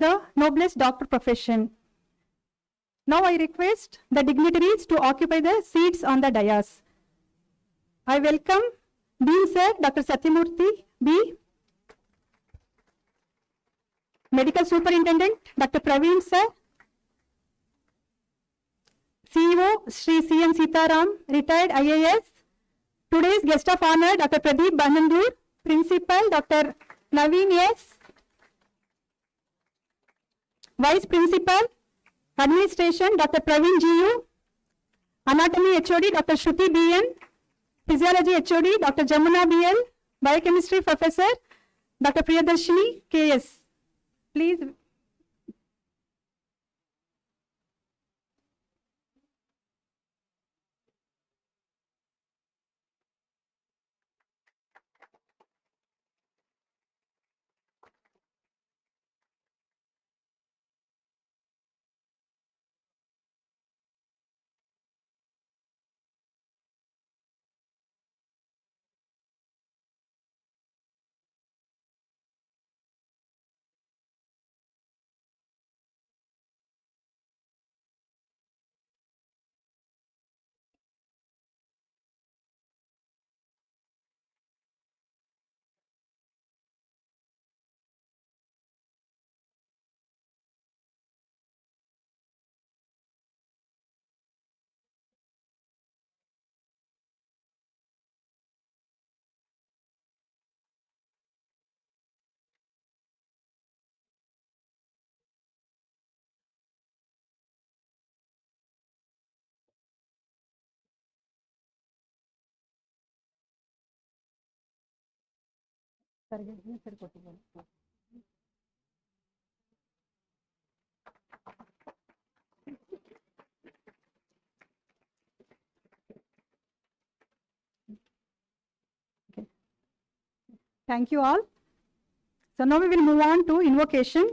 the noblest doctor profession. Now I request the dignitaries to occupy the seats on the dais. I welcome Dean Sir, Dr. Satyamurthy B. Medical Superintendent, Dr. Praveen Sir. CEO, Sri C.N. Sitaram, retired IAS. Today's guest of honor, Dr. Pradeep Banandur. Principal, Dr. Naveen S. Vice Principal, Administration, Dr. Praveen G.U. Anatomy HOD, Dr. Shruti B.N. Physiology HOD, Dr. Jamuna B.L. Biochemistry Professor, Dr. Priyadarshini K.S. Please. Thank you all. So now we will move on to invocation.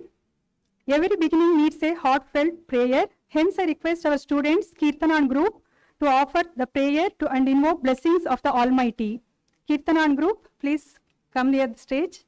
Every beginning needs a heartfelt prayer. Hence, I request our students, Kirtanan group, to offer the prayer to and invoke blessings of the Almighty. Kirtanan group, please come near the stage.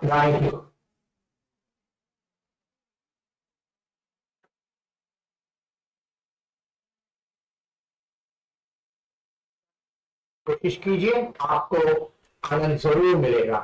Thank you. कोशिश कीजिए, आपको आनंद जरूर मिलेगा।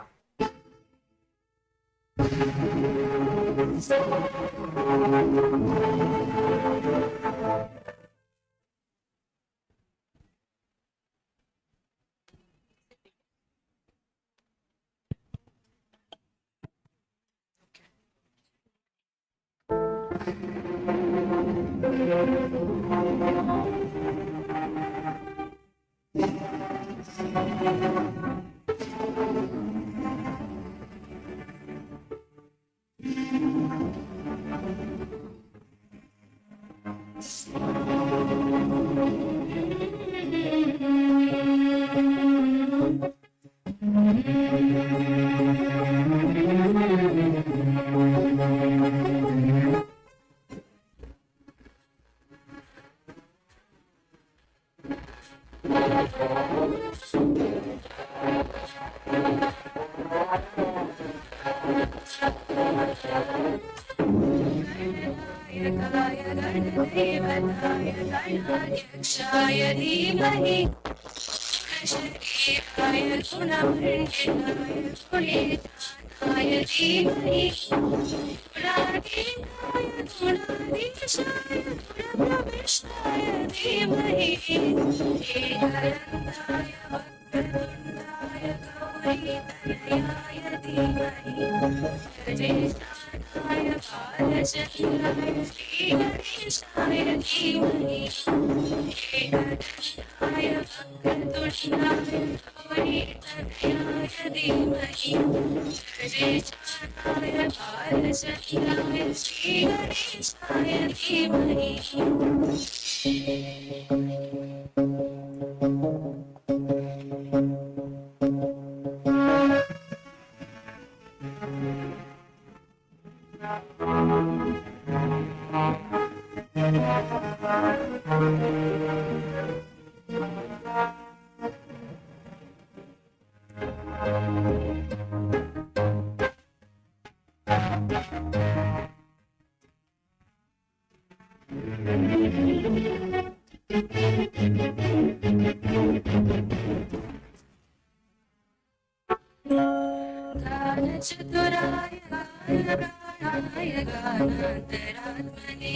चतुराय गानाय गानान्तरात्मने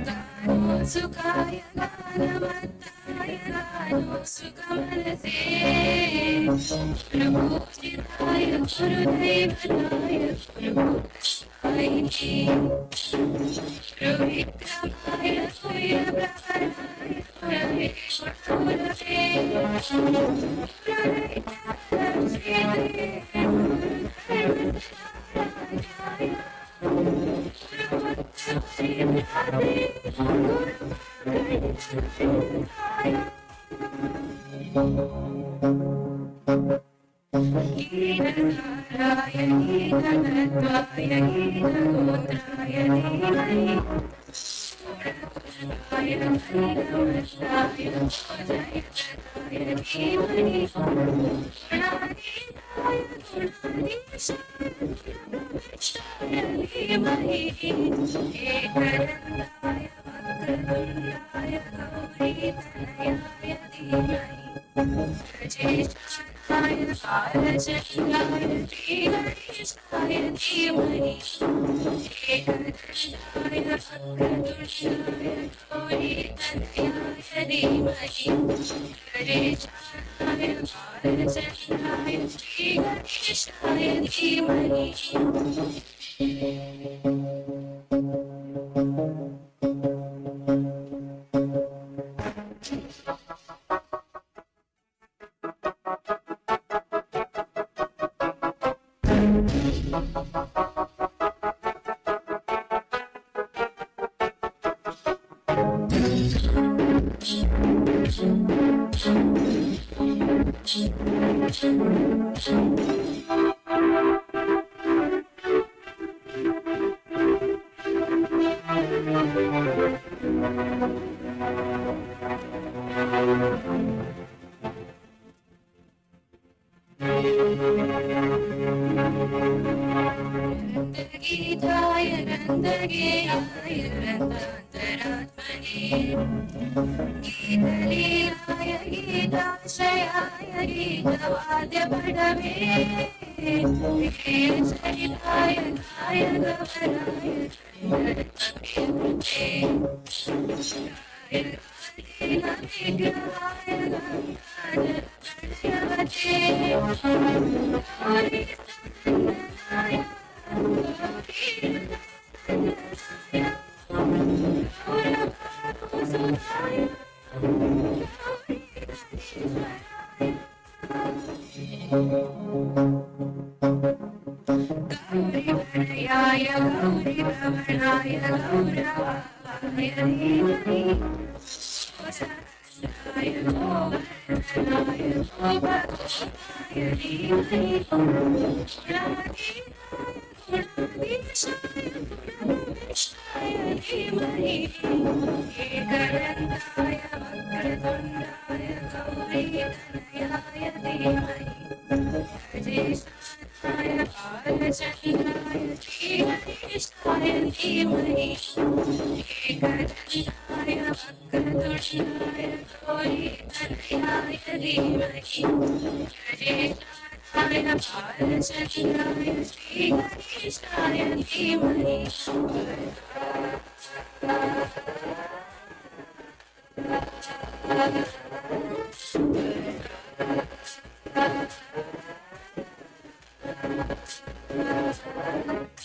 गानो सुखाय गानवत्ताय गानो सुखमनसे गुरुपूजिताय गुरुदैवताय गुरुभूताय गुरुविक्रमाय गुरुप्रवराय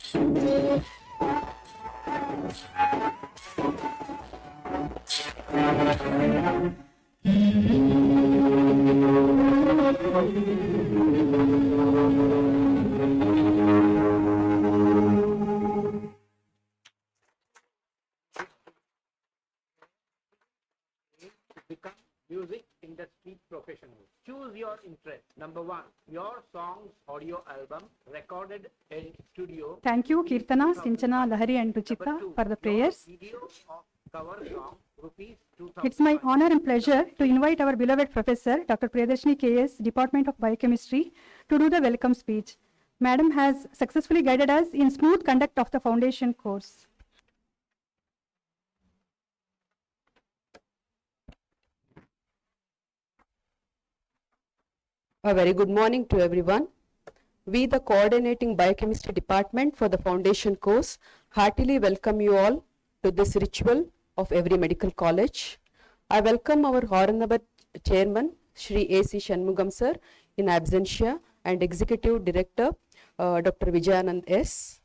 गुरवे Become music industry professional. Choose your interest. Number 1, your songs audio album recorded in studio. Thank you, Kirtana, Sinchana, Lahari, and Ruchita for the prayers. Video of cover song, rupees 2000. It's my honor and pleasure to invite our beloved professor, Dr. Priyadarshini KS, Department of Biochemistry, to do the welcome speech. Madam has successfully guided us in smooth conduct of the foundation course. A very good morning to everyone. We, the coordinating biochemistry department for the foundation course, heartily welcome you all to this ritual of every medical college. I welcome our honorable chairman, Shri A.C. Shanmugam sir, in absentia, and executive director, Dr. Vijayanand S.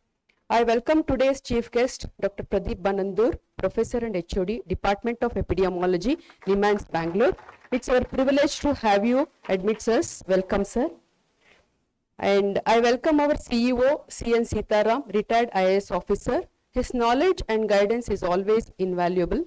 I welcome today's chief guest, Dr. Pradeep Banandur, professor and HOD, Department of Epidemiology, NIMANS, Bangalore. It's our privilege to have you admits us. Welcome, sir. And I welcome our CEO, C.N. Sitaram, retired IAS officer. His knowledge and guidance is always invaluable.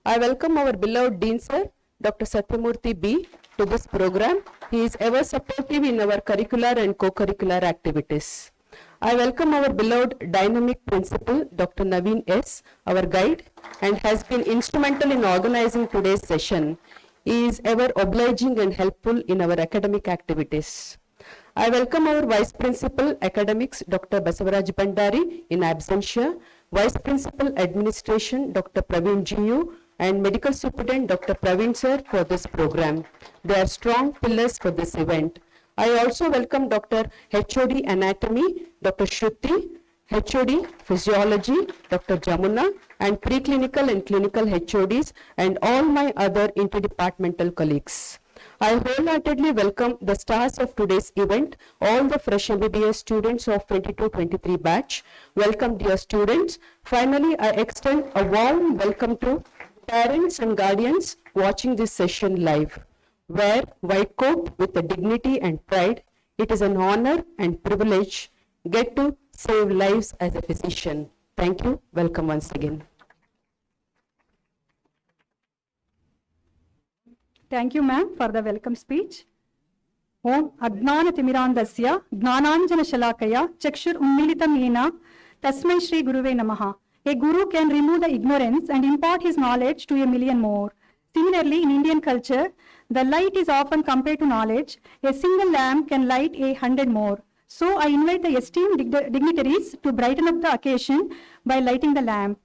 I welcome our beloved Dean, sir, Dr. Satyamurthy B, to this program. He is ever supportive in our curricular and co-curricular activities. I welcome our beloved dynamic principal, Dr. Naveen S., our guide, and has been instrumental in organizing today's session. He is ever obliging and helpful in our academic activities. I welcome our Vice Principal Academics, Dr. Basavaraj Bandari, in absentia, Vice Principal Administration, Dr. Praveen G.U., and Medical Superintendent, Dr. Praveen Sir, for this program. They are strong pillars for this event. I also welcome Dr. HOD Anatomy, Dr. Shruti, HOD Physiology, Dr. Jamuna, and preclinical and clinical HODs, and all my other interdepartmental colleagues. I wholeheartedly welcome the stars of today's event, all the fresh MBBS students of 22-23 batch. Welcome, dear students. Finally, I extend a warm welcome to parents and guardians watching this session live. Wear white coat with the dignity and pride. It is an honor and privilege. Get to save lives as a physician. Thank you. Welcome once again. Thank you, ma'am, for the welcome speech. Om Adnana Timirandasya Gnananjana Shalakaya Chakshur Ummilitam Yena Tasmai Shri Guruve Namaha. A guru can remove the ignorance and impart his knowledge to a million more. Similarly, in Indian culture, the light is often compared to knowledge. A single lamp can light 100 more. So I invite the esteemed dignitaries to brighten up the occasion by lighting the lamp.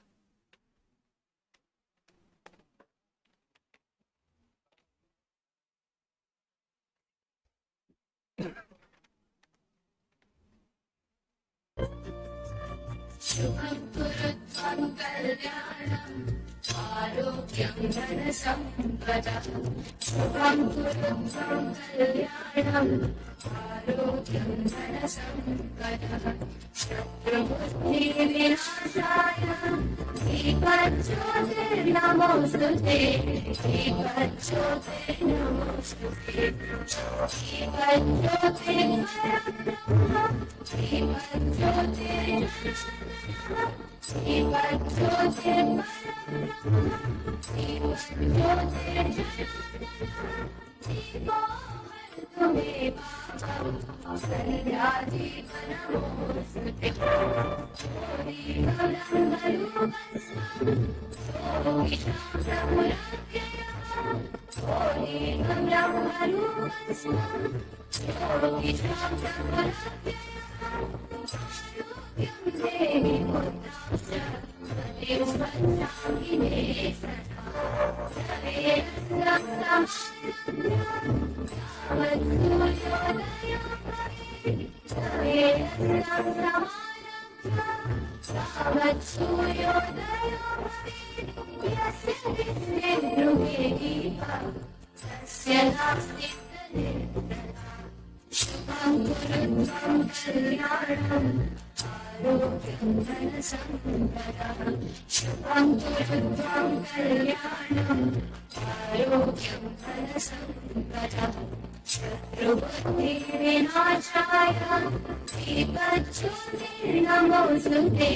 शुभं कुरुत्वं कल्याणम् आरोग्यं धनसम्पदः शुभं कुरुत्वं कल्याणम् आरोग्यं धनसम्पदः शत्रुबुद्धिविनाशाय दीपज्योतिर्नमोऽस्तु ते दीपज्योतिर्नमोऽस्तु ते शत्रुबुद्धिविनाशाय दीपज्योतिर्नमोऽस्तुते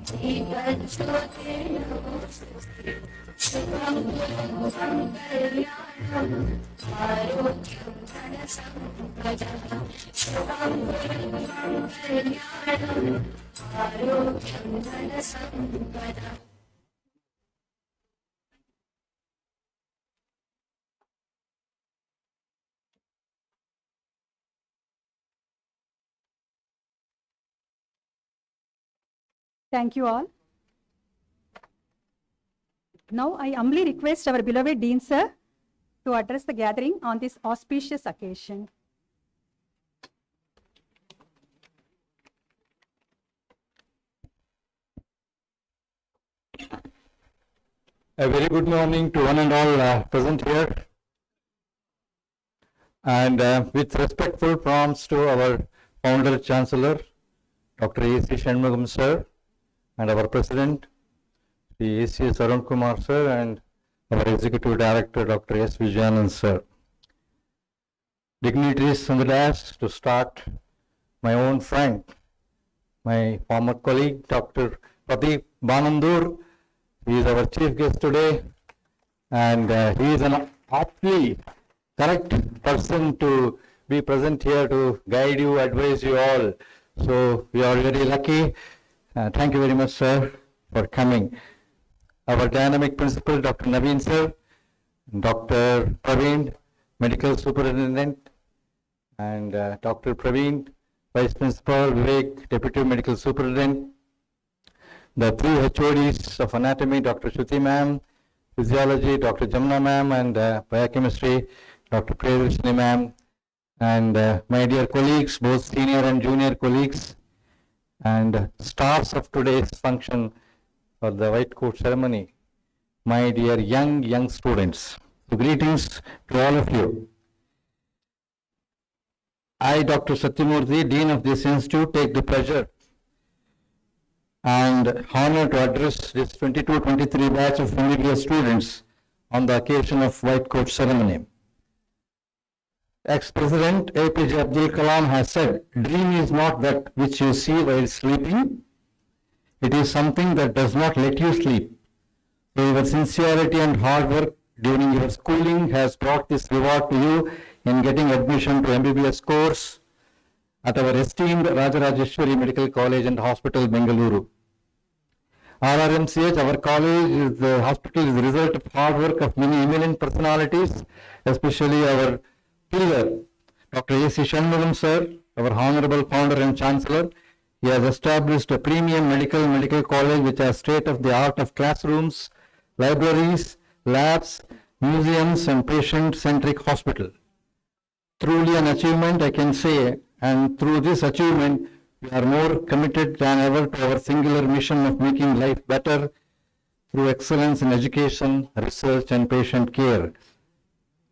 दीपज्योतिर्नमोऽस्तुते शुभं गुरुं कल्याणम् आरोग्यं धनसम्पदः शुभं गुरुं कल्याणम् आरोग्यं धनसम्पदः. Thank you all. Now I humbly request our beloved Dean Sir to address the gathering on this auspicious occasion. A very good morning to one and all present here. And with respectful prompts to our founder Chancellor, Dr. A.C. Shanmugam Sir, and our President, the A.C. Arun Kumar Sir, and our Executive Director, Dr. S. Vijayanand Sir. Dignitaries on the dais, to start, my own friend, my former colleague, Dr. Pradeep Banandur. He is our chief guest today, and he is an aptly correct person to be present here to guide you, advise you all. So we are very lucky. Thank you very much, sir, for coming. Our dynamic principal, Dr. Naveen sir, Dr. Praveen, medical superintendent, and Dr. Praveen, vice principal, Vivek, deputy medical superintendent, the three HODs of anatomy, Dr. Shruti ma'am, physiology, Dr. Jamna ma'am, and biochemistry, Dr. Priyadharshini ma'am, and my dear colleagues, both senior and junior colleagues, and stars of today's function for the white coat ceremony, my dear young students. So greetings to all of you. I, Dr. Satyamurthy, Dean of this institute, take the pleasure and honor to address this 22-23 batch of MBBS students on the occasion of white coat ceremony. Ex-President APJ Abdul Kalam has said, "Dream is not that which you see while sleeping. It is something that does not let you sleep." So your sincerity and hard work during your schooling has brought this reward to you in getting admission to MBBS course at our esteemed Rajarajeshwari Medical College and Hospital, Bengaluru. RRMCH, our college, the hospital, is the result of hard work of many eminent personalities, especially our pillar, Dr. A.C. Shanmugam sir, our honorable founder and chancellor. He has established a premium medical college which has state-of-the-art of classrooms, libraries, labs, museums, and patient-centric hospital. Truly an achievement, I can say, and through this achievement, we are more committed than ever to our singular mission of making life better through excellence in education, research, and patient care.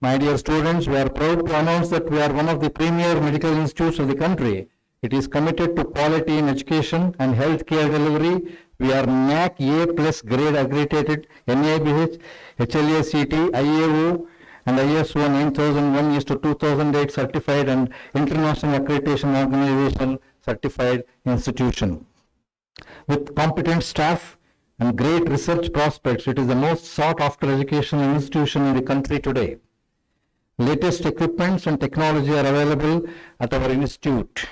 My dear students, we are proud to announce that we are one of the premier medical institutes of the country. It is committed to quality in education and healthcare delivery. We are NAC A+ grade accredited, NABH, HLA-CT, IAO, and ISO 9001:2008 certified and International Accreditation Organization certified institution. With competent staff and great research prospects, it is the most sought after educational institution in the country today. Latest equipments and technology are available at our institute.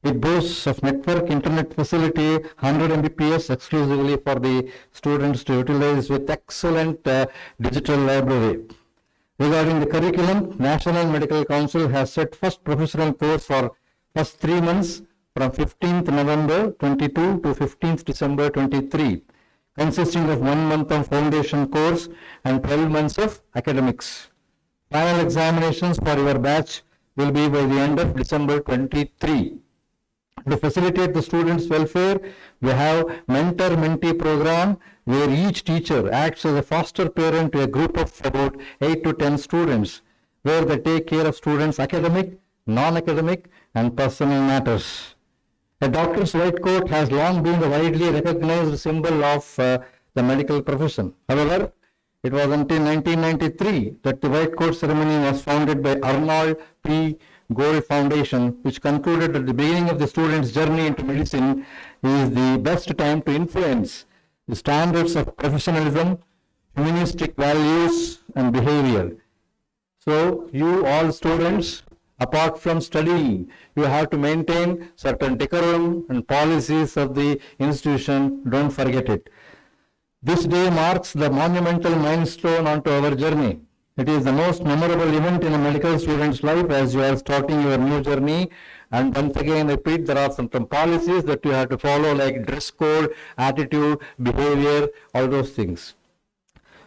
It boasts of network internet facility, 100 Mbps exclusively for the students to utilize, with excellent digital library. Regarding the curriculum, National Medical Council has set first professional course for first 3 months from 15th November 22 to 15th December 23, consisting of 1 month of foundation course and 12 months of academics. Final examinations for your batch will be by the end of December 23. To facilitate the students' welfare, we have mentor-mentee program where each teacher acts as a foster parent to a group of about 8 to 10 students, where they take care of students' academic, non-academic, and personal matters. A doctor's white coat has long been the widely recognized symbol of the medical profession. However, It was until 1993 that the White Coat Ceremony was founded by Arnold P. Gold Foundation, which concluded that the beginning of the student's journey into medicine is the best time to influence the standards of professionalism, humanistic values, and behavior. So, you all students, apart from studying, you have to maintain certain decorum and policies of the institution. Don't forget it. This day marks the monumental milestone onto our journey. It is the most memorable event in a medical student's life as you are starting your new journey. And once again, repeat, there are some policies that you have to follow, like dress code, attitude, behavior, all those things.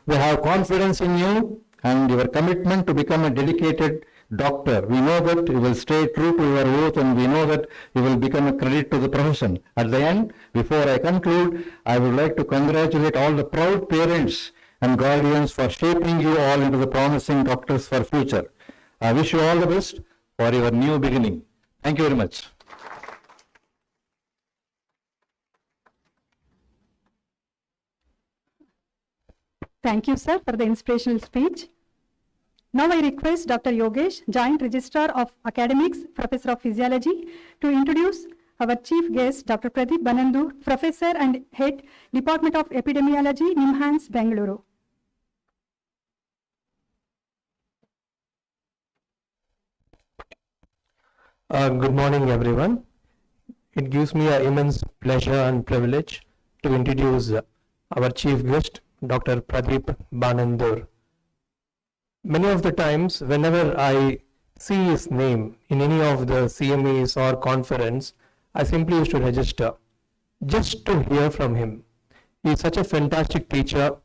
We have confidence in you and your commitment to become a dedicated doctor. We know that you will stay true to your oath, and we know that you will become a credit to the profession. At the end, before I conclude, I would like to congratulate all the proud parents and guardians for shaping you all into the promising doctors for future. I wish you all the best for your new beginning. Thank you very much. Thank you, sir, for the inspirational speech. Now I request Dr. Yogesh, Joint Registrar of Academics, Professor of Physiology, to introduce our chief guest, Dr. Pradeep Banandu, Professor and Head, Department of Epidemiology, NIMHANS, Bengaluru. Good morning, everyone. It gives me an immense pleasure and privilege to introduce our chief guest, Dr. Pradeep Banandur. Many of the times, whenever I see his name in any of the CMEs or conference, I simply used to register just to hear from him. He is such a fantastic teacher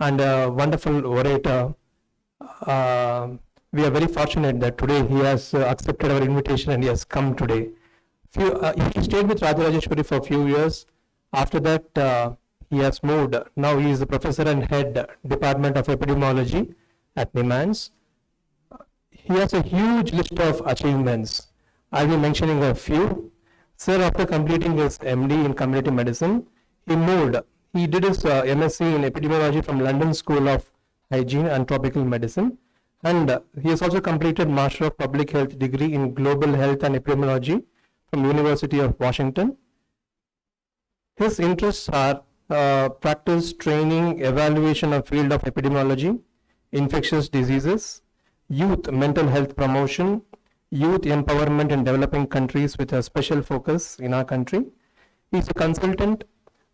and a wonderful orator. We are very fortunate that today he has accepted our invitation and he has come today. He stayed with Rajarajeshwari for a few years. After that, he has moved. Now he is the professor and head Department of Epidemiology at NIMHANS. He has a huge list of achievements. I'll be mentioning a few. Sir, after completing his MD in community medicine, he moved. He did his MSc in epidemiology from London School of Hygiene and Tropical Medicine. And he has also completed Master of Public Health degree in Global Health and Epidemiology from University of Washington. His interests are practice, training, evaluation of field of epidemiology, infectious diseases, youth mental health promotion, youth empowerment in developing countries with a special focus in our country. He is a consultant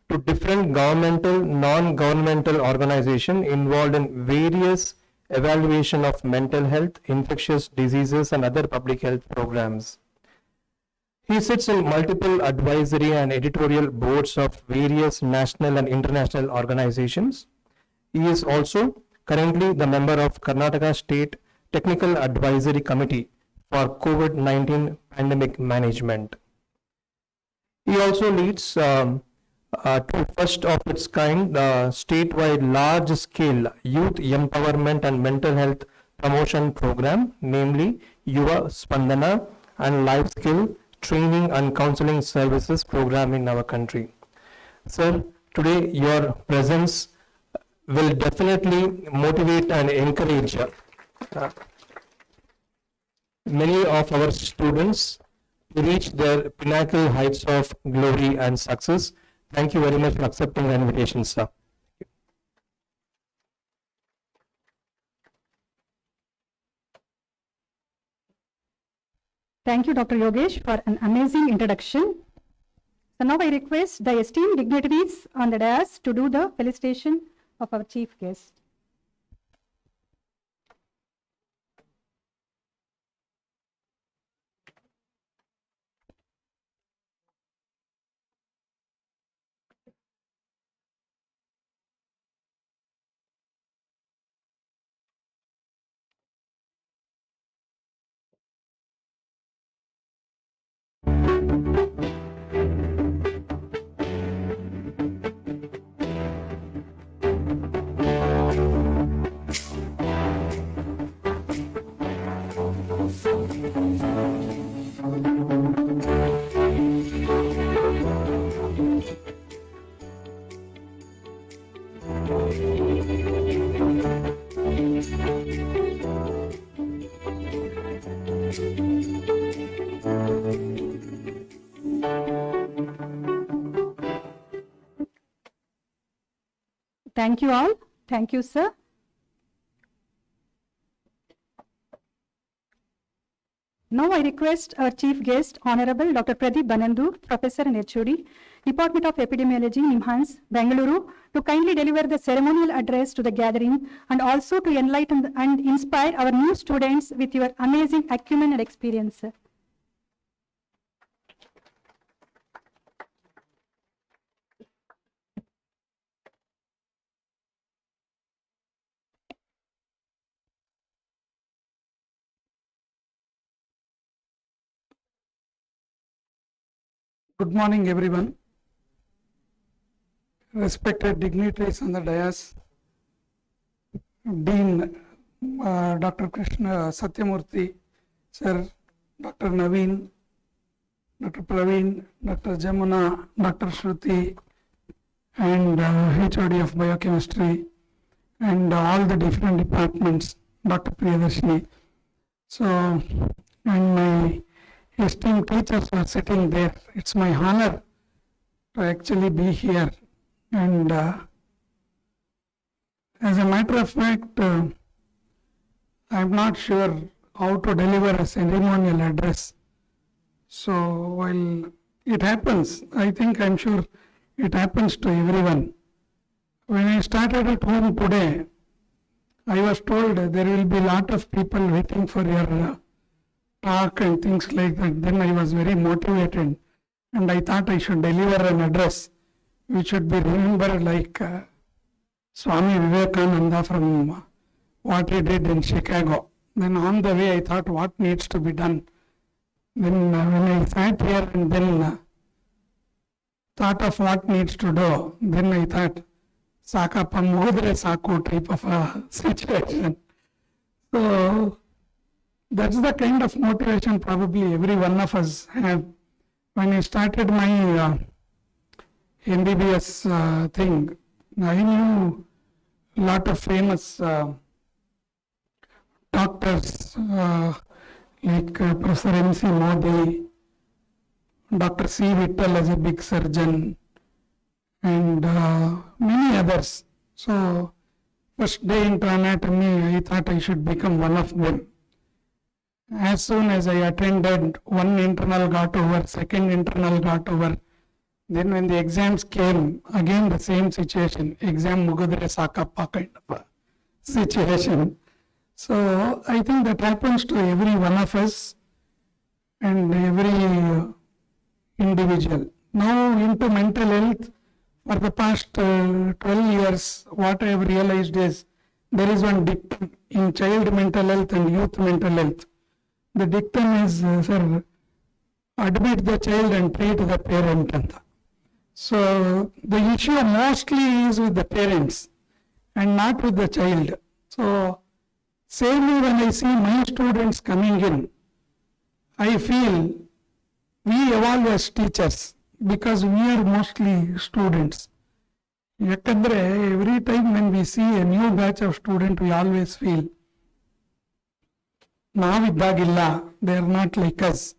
to different governmental, non-governmental organizations involved in various evaluation of mental health, infectious diseases and other public health programs. He sits in multiple advisory and editorial boards of various national and international organizations. He is also currently the member of Karnataka State Technical Advisory Committee for COVID-19 pandemic management. He also leads to first of its kind statewide large-scale youth empowerment and mental health promotion program, namely Yuva Spandana and Life Skill Training and Counseling Services program in our country. Sir, today your presence will definitely motivate and encourage many of our students to reach their pinnacle heights of glory and success. Thank you very much for accepting the invitation, sir. Thank you, Dr. Yogesh, for an amazing introduction. So now I request the esteemed dignitaries on the dais to do the felicitation of our chief guest. Thank you all. Thank you, sir. Now I request our chief guest, Honorable Dr. Pradeep Banandu, Professor and HOD, Department of Epidemiology, NIMHANS, Bengaluru, to kindly deliver the ceremonial address to the gathering and also to enlighten and inspire our new students with your amazing acumen and experience, sir. Good morning, everyone. Respected dignitaries on the dais, Dean Dr. Krishna Satyamurthy, Sir, Dr. Naveen, Dr. Praveen, Dr. Jamuna, Dr. Shruti, and HOD of Biochemistry, and all the different departments, Dr. Priyadarshini. So, and my esteemed teachers were sitting there. It's my honor to actually be here. And as a matter of fact, I'm not sure how to deliver a ceremonial address. So while it happens, I'm sure it happens to everyone. When I started at home today, I was told there will be a lot of people waiting for your talk and things like that. Then I was very motivated and I thought I should deliver an address which should be remembered like Swami Vivekananda from what he did in Chicago. Then on the way I thought what needs to be done. Then when I sat here and then thought of what needs to do, then I thought Sakapa Mudre Saku type of a situation. So that's the kind of motivation probably every one of us have. When I started my MBBS thing, I knew a lot of famous doctors like Professor M.C. Modi, Dr. C. Vittal as a big surgeon, and many others. So first day into anatomy, I thought I should become one of them. As soon as I attended, one internal got over, second internal got over. Then when the exams came, again the same situation, exam mugudre sakappa kind of a situation. So I think that happens to every one of us and every individual. Now into mental health, for the past 12 years, what I have realized is there is one dictum in child mental health and youth mental health. The dictum is, sir, admit the child and treat the parent. So the issue mostly is with the parents and not with the child. So same way when I see my students coming in, I feel we evolve as teachers because we are mostly students. Yakandre, every time when we see a new batch of students, we always feel Navidagilla, they are not like us.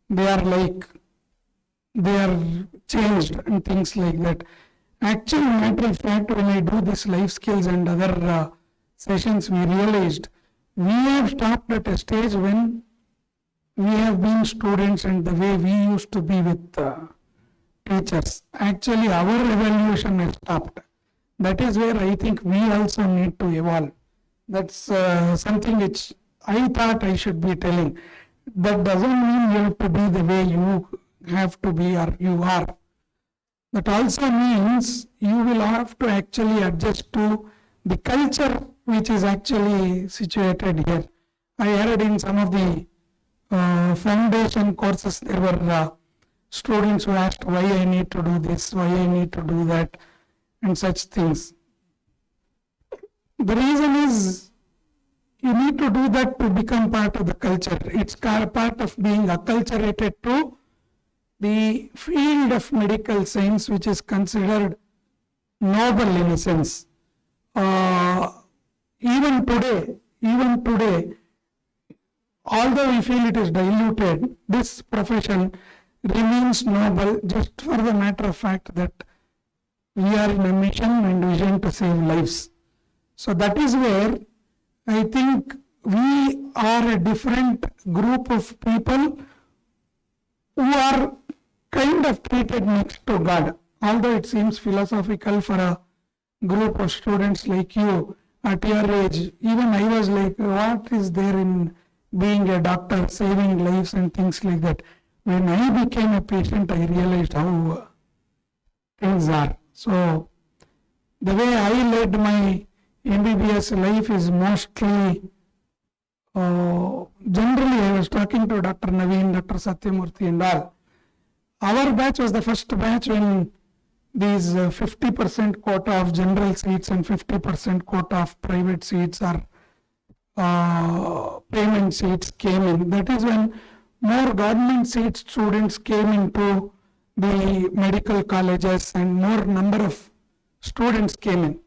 They are changed and things like that. Actually, matter of fact, when I do this life skills and other sessions, we realized we have stopped at a stage when we have been students and the way we used to be with teachers. Actually, our evolution has stopped. That is where I think we also need to evolve. That's something which I thought I should be telling. That doesn't mean you have to be the way you have to be or you are. That also means you will have to actually adjust to the culture which is actually situated here. I heard in some of the foundation courses there were students who asked why I need to do this, why I need to do that, and such things. The reason is you need to do that to become part of the culture. It's part of being acculturated to the field of medical science, which is considered noble in a sense. Even today, although we feel it is diluted, this profession remains noble just for the matter of fact that we are in a mission and vision to save lives. So that is where I think we are a different group of people who are kind of treated next to God. Although it seems philosophical for a group of students like you at your age, even I was like, what is there in being a doctor, saving lives and things like that. When I became a patient, I realized how things are. So the way I led my MBBS life is mostly, generally I was talking to Dr. Naveen, Dr. Satyamurthy and all. Our batch was the first batch when these 50% quota of general seats and 50% quota of private seats or payment seats came in. That is when more government seat students came into the medical colleges and more number of students came in.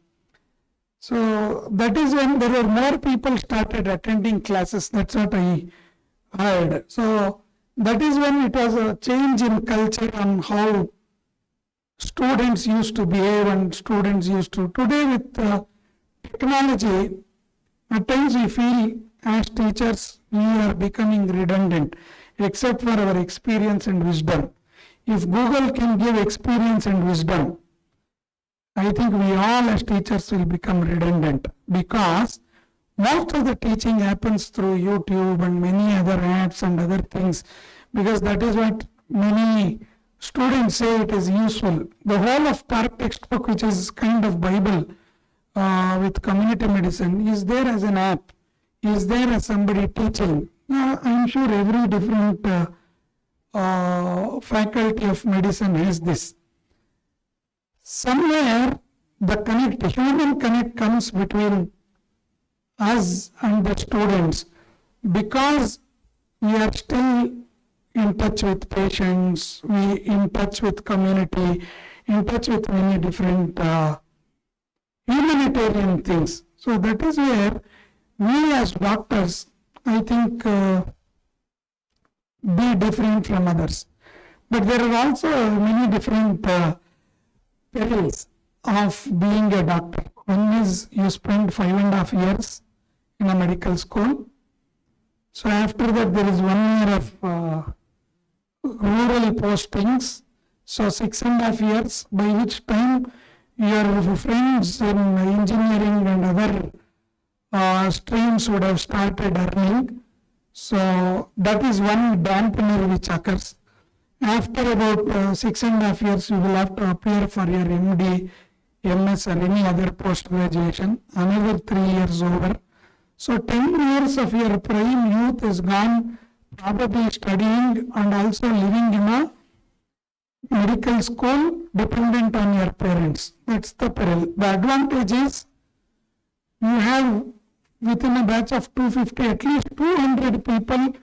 So that is when there were more people started attending classes. That's what I heard. So that is when it was a change in culture on how students used to behave and students used to. Today with technology, at times we feel as teachers we are becoming redundant except for our experience and wisdom. If Google can give experience and wisdom, I think we all as teachers will become redundant because most of the teaching happens through YouTube and many other apps and other things because that is what many students say it is useful. The whole of Park textbook, which is kind of Bible with community medicine, is there as an app, is there as somebody teaching. I'm sure every different faculty of medicine has this. Somewhere the connect, human connect comes between us and the students because we are still in touch with patients, we in touch with community, in touch with many different humanitarian things. So that is where we as doctors, I think, be different from others. But there are also many different perils of being a doctor. One is you spend 5.5 years in a medical school. So after that there is 1 year of rural postings. So 6.5 years, by which time your friends in engineering and other streams would have started earning. So that is one dampener which occurs. After about 6.5 years, you will have to appear for your MD, MS or any other post-graduation, another 3 years over. So 10 years of your prime youth is gone probably studying and also living in a medical school dependent on your parents. That's the peril. The advantage is you have within a batch of 250 at least 200 people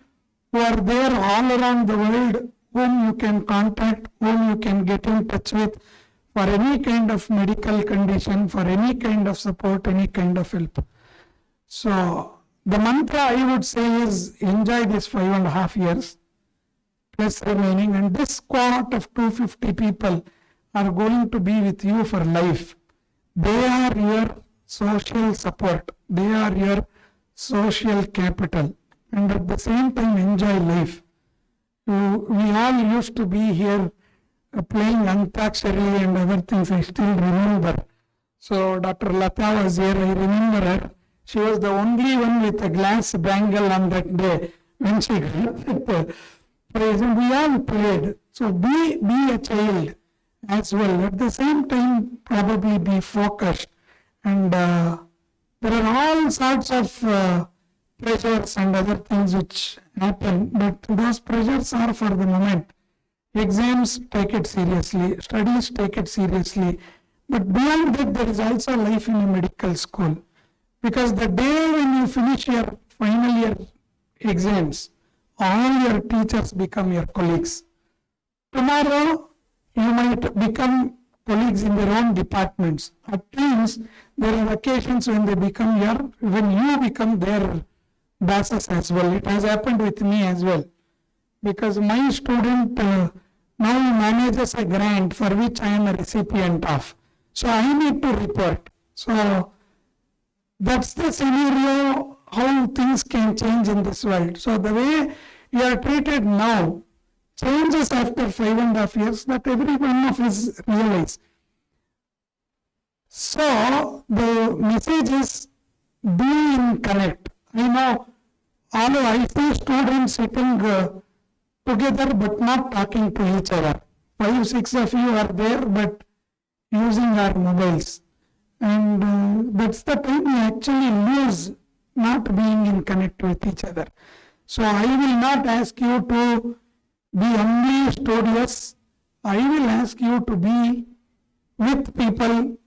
who are there all around the world whom you can contact, whom you can get in touch with for any kind of medical condition, for any kind of support, any kind of help. So the mantra I would say is enjoy this 5.5 years plus remaining, and this cohort of 250 people are going to be with you for life. They are your social support. They are your social capital, and at the same time enjoy life. We all used to be here playing Antakshari and other things. I still remember. So Dr. Lata was here. I remember her. She was the only one with a glass bangle on that day when she got the prize. And we all played. So be a child as well. At the same time, probably be focused. And there are all sorts of pressures and other things which happen, but those pressures are for the moment. Exams, take it seriously. Studies, take it seriously. But beyond that, there is also life in a medical school. Because the day when you finish your final year exams, all your teachers become your colleagues. Tomorrow, you might become colleagues in their own departments. At times, there are occasions when when you become their bosses as well. It has happened with me as well. Because my student now manages a grant for which I am a recipient of. So I need to report. So that's the scenario how things can change in this world. So the way you are treated now changes after 5.5 years, that every one of us realize. So the message is be in connect. I know all I see students sitting together but not talking to each other. 5, 6 of you are there but using our mobiles. And that's the time we actually lose not being in connect with each other. So I will not ask you to be only studious. I will ask you to be with people,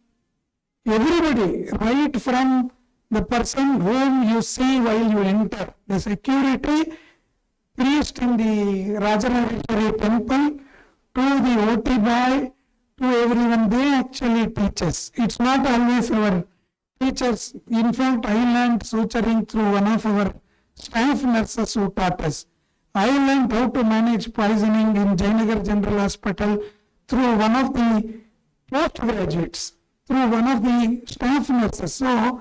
everybody, right from the person whom you see while you enter, the security priest in the Rajarajeshwari temple, to the OT boy, to everyone, they actually teach us. It's not always our teachers. In fact, I learned suturing through one of our staff nurses who taught us. I learned how to manage poisoning in Jayanagar General Hospital through one of the postgraduates, through one of the staff nurses. So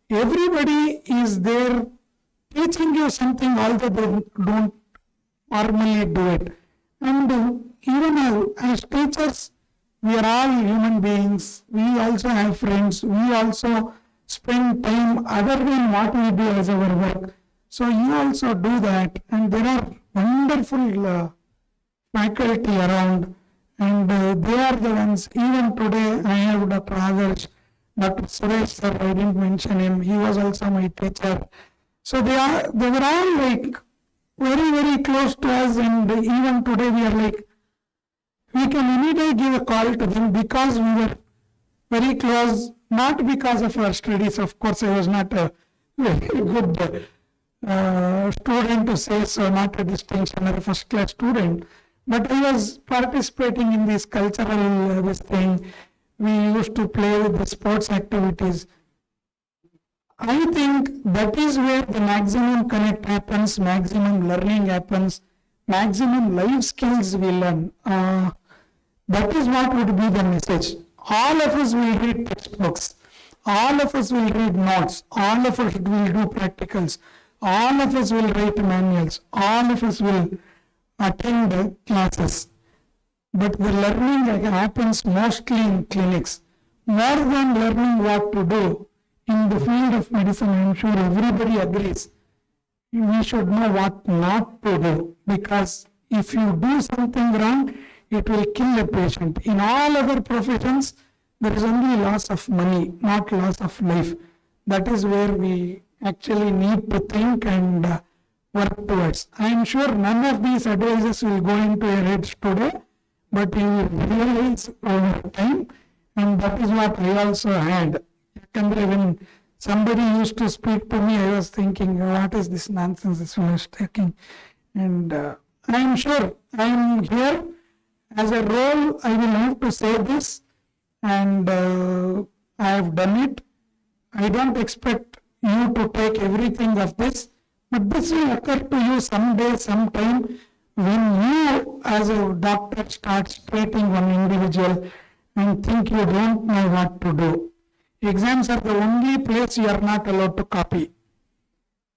everybody is there teaching you something, although they don't formally do it. And even as teachers, we are all human beings. We also have friends. We also spend time other than what we do as our work. So you also do that, and there are wonderful faculty around, and they are the ones. Even today, I have Dr. Adarsh, Dr. Suresh sir, I didn't mention him. He was also my teacher. So they were all like very, very close to us, and even today we are like, we can any day give a call to them because we were very close, not because of our studies. Of course, I was not a very good student to say so, not a distinction or a first class student, but I was participating in this cultural this thing. We used to play with the sports activities. I think that is where the maximum connect happens, maximum learning happens, maximum life skills we learn. That is what would be the message. All of us will read textbooks. All of us will read notes. All of us will do practicals. All of us will write manuals. All of us will attend classes. But the learning happens mostly in clinics. More than learning what to do in the field of medicine, I am sure everybody agrees. We should know what not to do, because if you do something wrong, it will kill a patient. In all other professions, there is only loss of money, not loss of life. That is where we actually need to think and work towards. I am sure none of these advices will go into your heads today, but you will realize over time, and that is what I also had. When somebody used to speak to me, I was thinking, what is this nonsense this fellow is talking? And I am sure I am here as a role. I will have to say this, and I have done it. I don't expect you to take everything of this, but this will occur to you someday, sometime, when you as a doctor start treating one individual and think you don't know what to do. Exams are the only place you are not allowed to copy.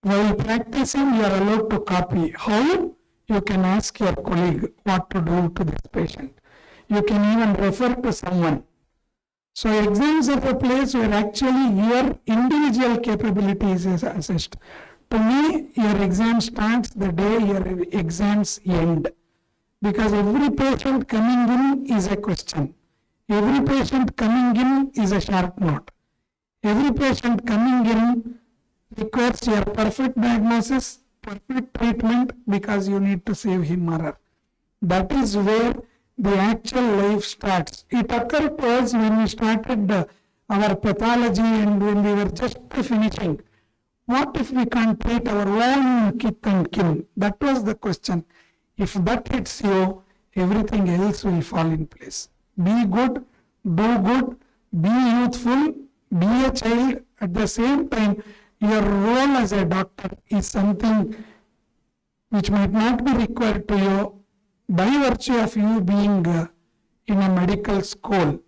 While practicing, you are allowed to copy. How? You can ask your colleague what to do to this patient. You can even refer to someone. So exams are the place where actually your individual capability is assessed. To me, your exam starts the day your exams end. Because every patient coming in is a question. Every patient coming in is a sharp note. Every patient coming in requires your perfect diagnosis, perfect treatment, because you need to save him or her. That is where the actual life starts. It occurred to us when we started our pathology and when we were just finishing. What if we can't treat our own kith and kin? That was the question. If that hits you, everything else will fall in place. Be good, do good, be youthful, be a child. At the same time, your role as a doctor is something which might not be required to you by virtue of you being in a medical school,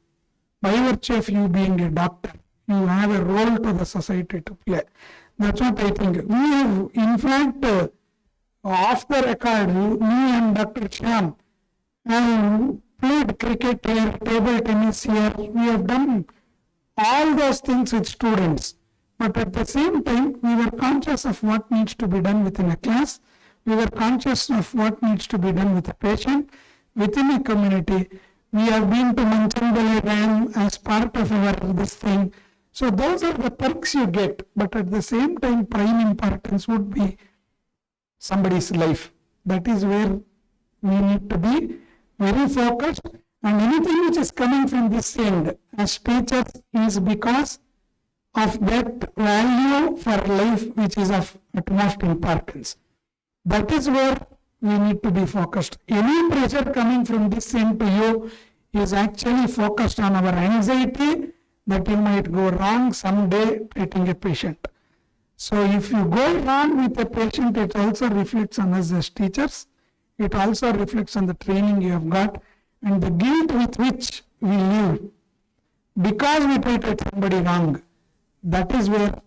by virtue of you being a doctor. You have a role to the society to play. That's what I think. We have, in fact, off the record, me and Dr. Shyam have played cricket here, table tennis here. We have done all those things with students. But at the same time, we were conscious of what needs to be done within a class. We were conscious of what needs to be done with a patient within a community. We have been to Manchandale Dam as part of our this thing. So those are the perks you get. But at the same time, prime importance would be somebody's life. That is where we need to be very focused. And anything which is coming from this end as teachers is because of that value for life which is of utmost importance. That is where we need to be focused. Any pressure coming from this end to you is actually focused on our anxiety that you might go wrong someday treating a patient. So if you go wrong with a patient, it also reflects on us as teachers. It also reflects on the training you have got and the guilt with which we live because we treated somebody wrong. That is where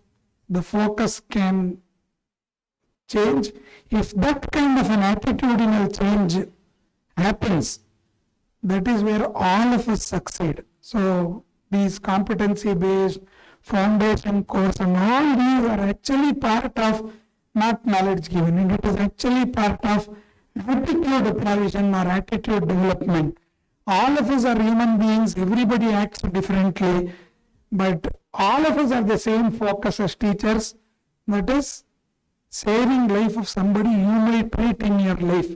the focus can change. If that kind of an attitudinal change happens, that is where all of us succeed. So these competency-based foundation course and all these are actually part of not knowledge giving. It is actually part of attitude provision or attitude development. All of us are human beings. Everybody acts differently, but all of us have the same focus as teachers. That is saving life of somebody you may treat in your life.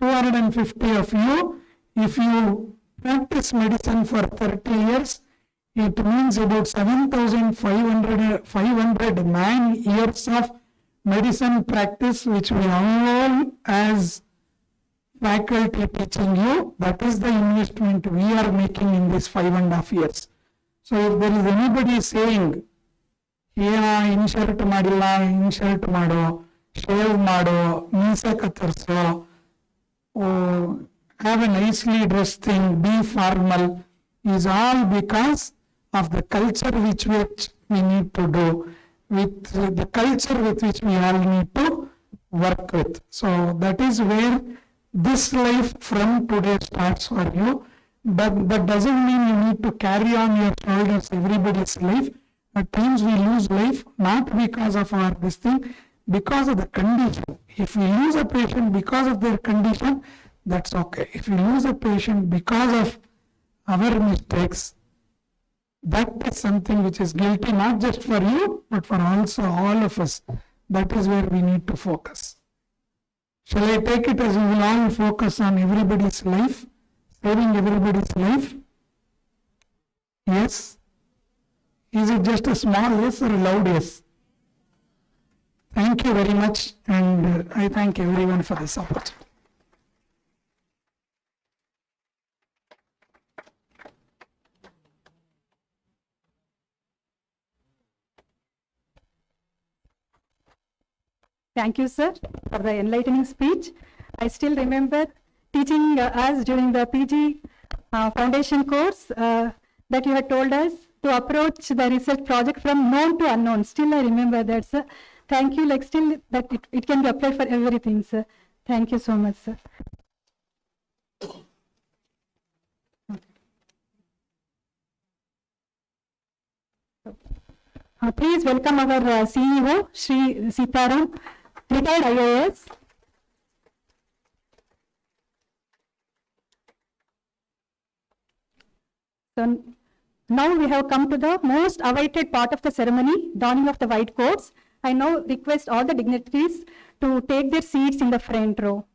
250 of you, if you practice medicine for 30 years, it means about 7,500 man years of medicine practice, which we all as faculty teaching you. That is the investment we are making in this 5.5 years. So if there is anybody saying, insert madilla, insert mado, shave mado, meesa katarso, have a nicely dressed thing, be formal, is all because of the culture which we need to do, with the culture with which we all need to work with. So that is where this life from today starts for you. But that doesn't mean you need to carry on your shoulders everybody's life. At times we lose life not because of our this thing, because of the condition. If we lose a patient because of their condition, that's okay. If we lose a patient because of our mistakes, that is something which is guilty not just for you, but for also all of us. That is where we need to focus. Shall I take it as we will all focus on everybody's life, saving everybody's life? Yes? Is it just a small yes or a loud yes? Thank you very much, and I thank everyone for this opportunity. Thank you, sir, for the enlightening speech. I still remember teaching us during the PG foundation course that you had told us to approach the research project from known to unknown. Still I remember that, sir. Thank you, like still that it can be applied for everything, sir. Thank you so much, sir. Please welcome our CEO, Shri Sitaram, retired IAS. So now we have come to the most awaited part of the ceremony, donning of the white coats. I now request all the dignitaries to take their seats in the front row.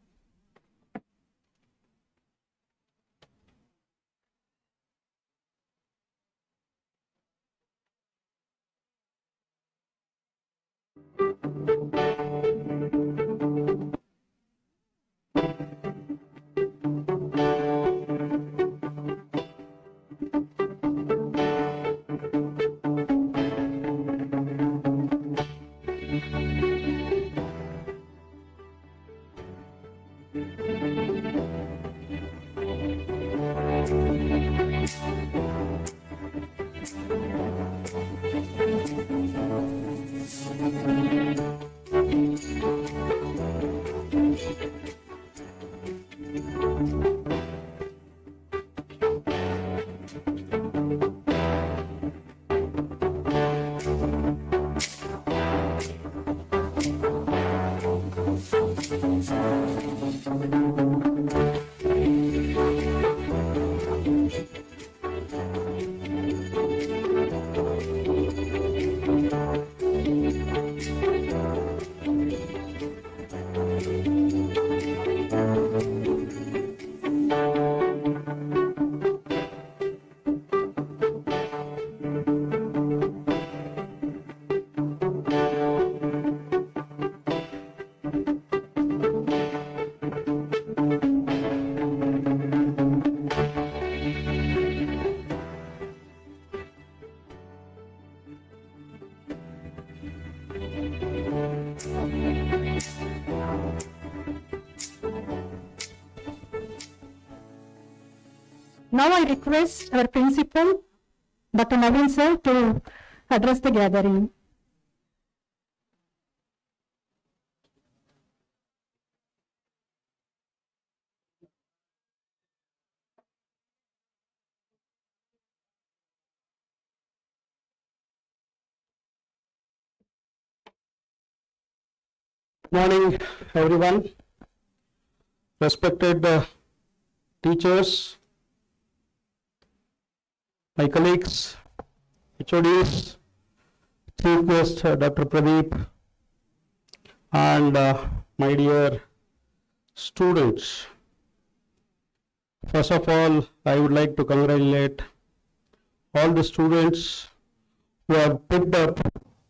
Now I request our principal, Dr. Naveen sir, to address the gathering. Morning, everyone. Respected teachers, my colleagues, HODs, Chief Guest Dr. Pradeep, and my dear students. First of all, I would like to congratulate all the students who have picked up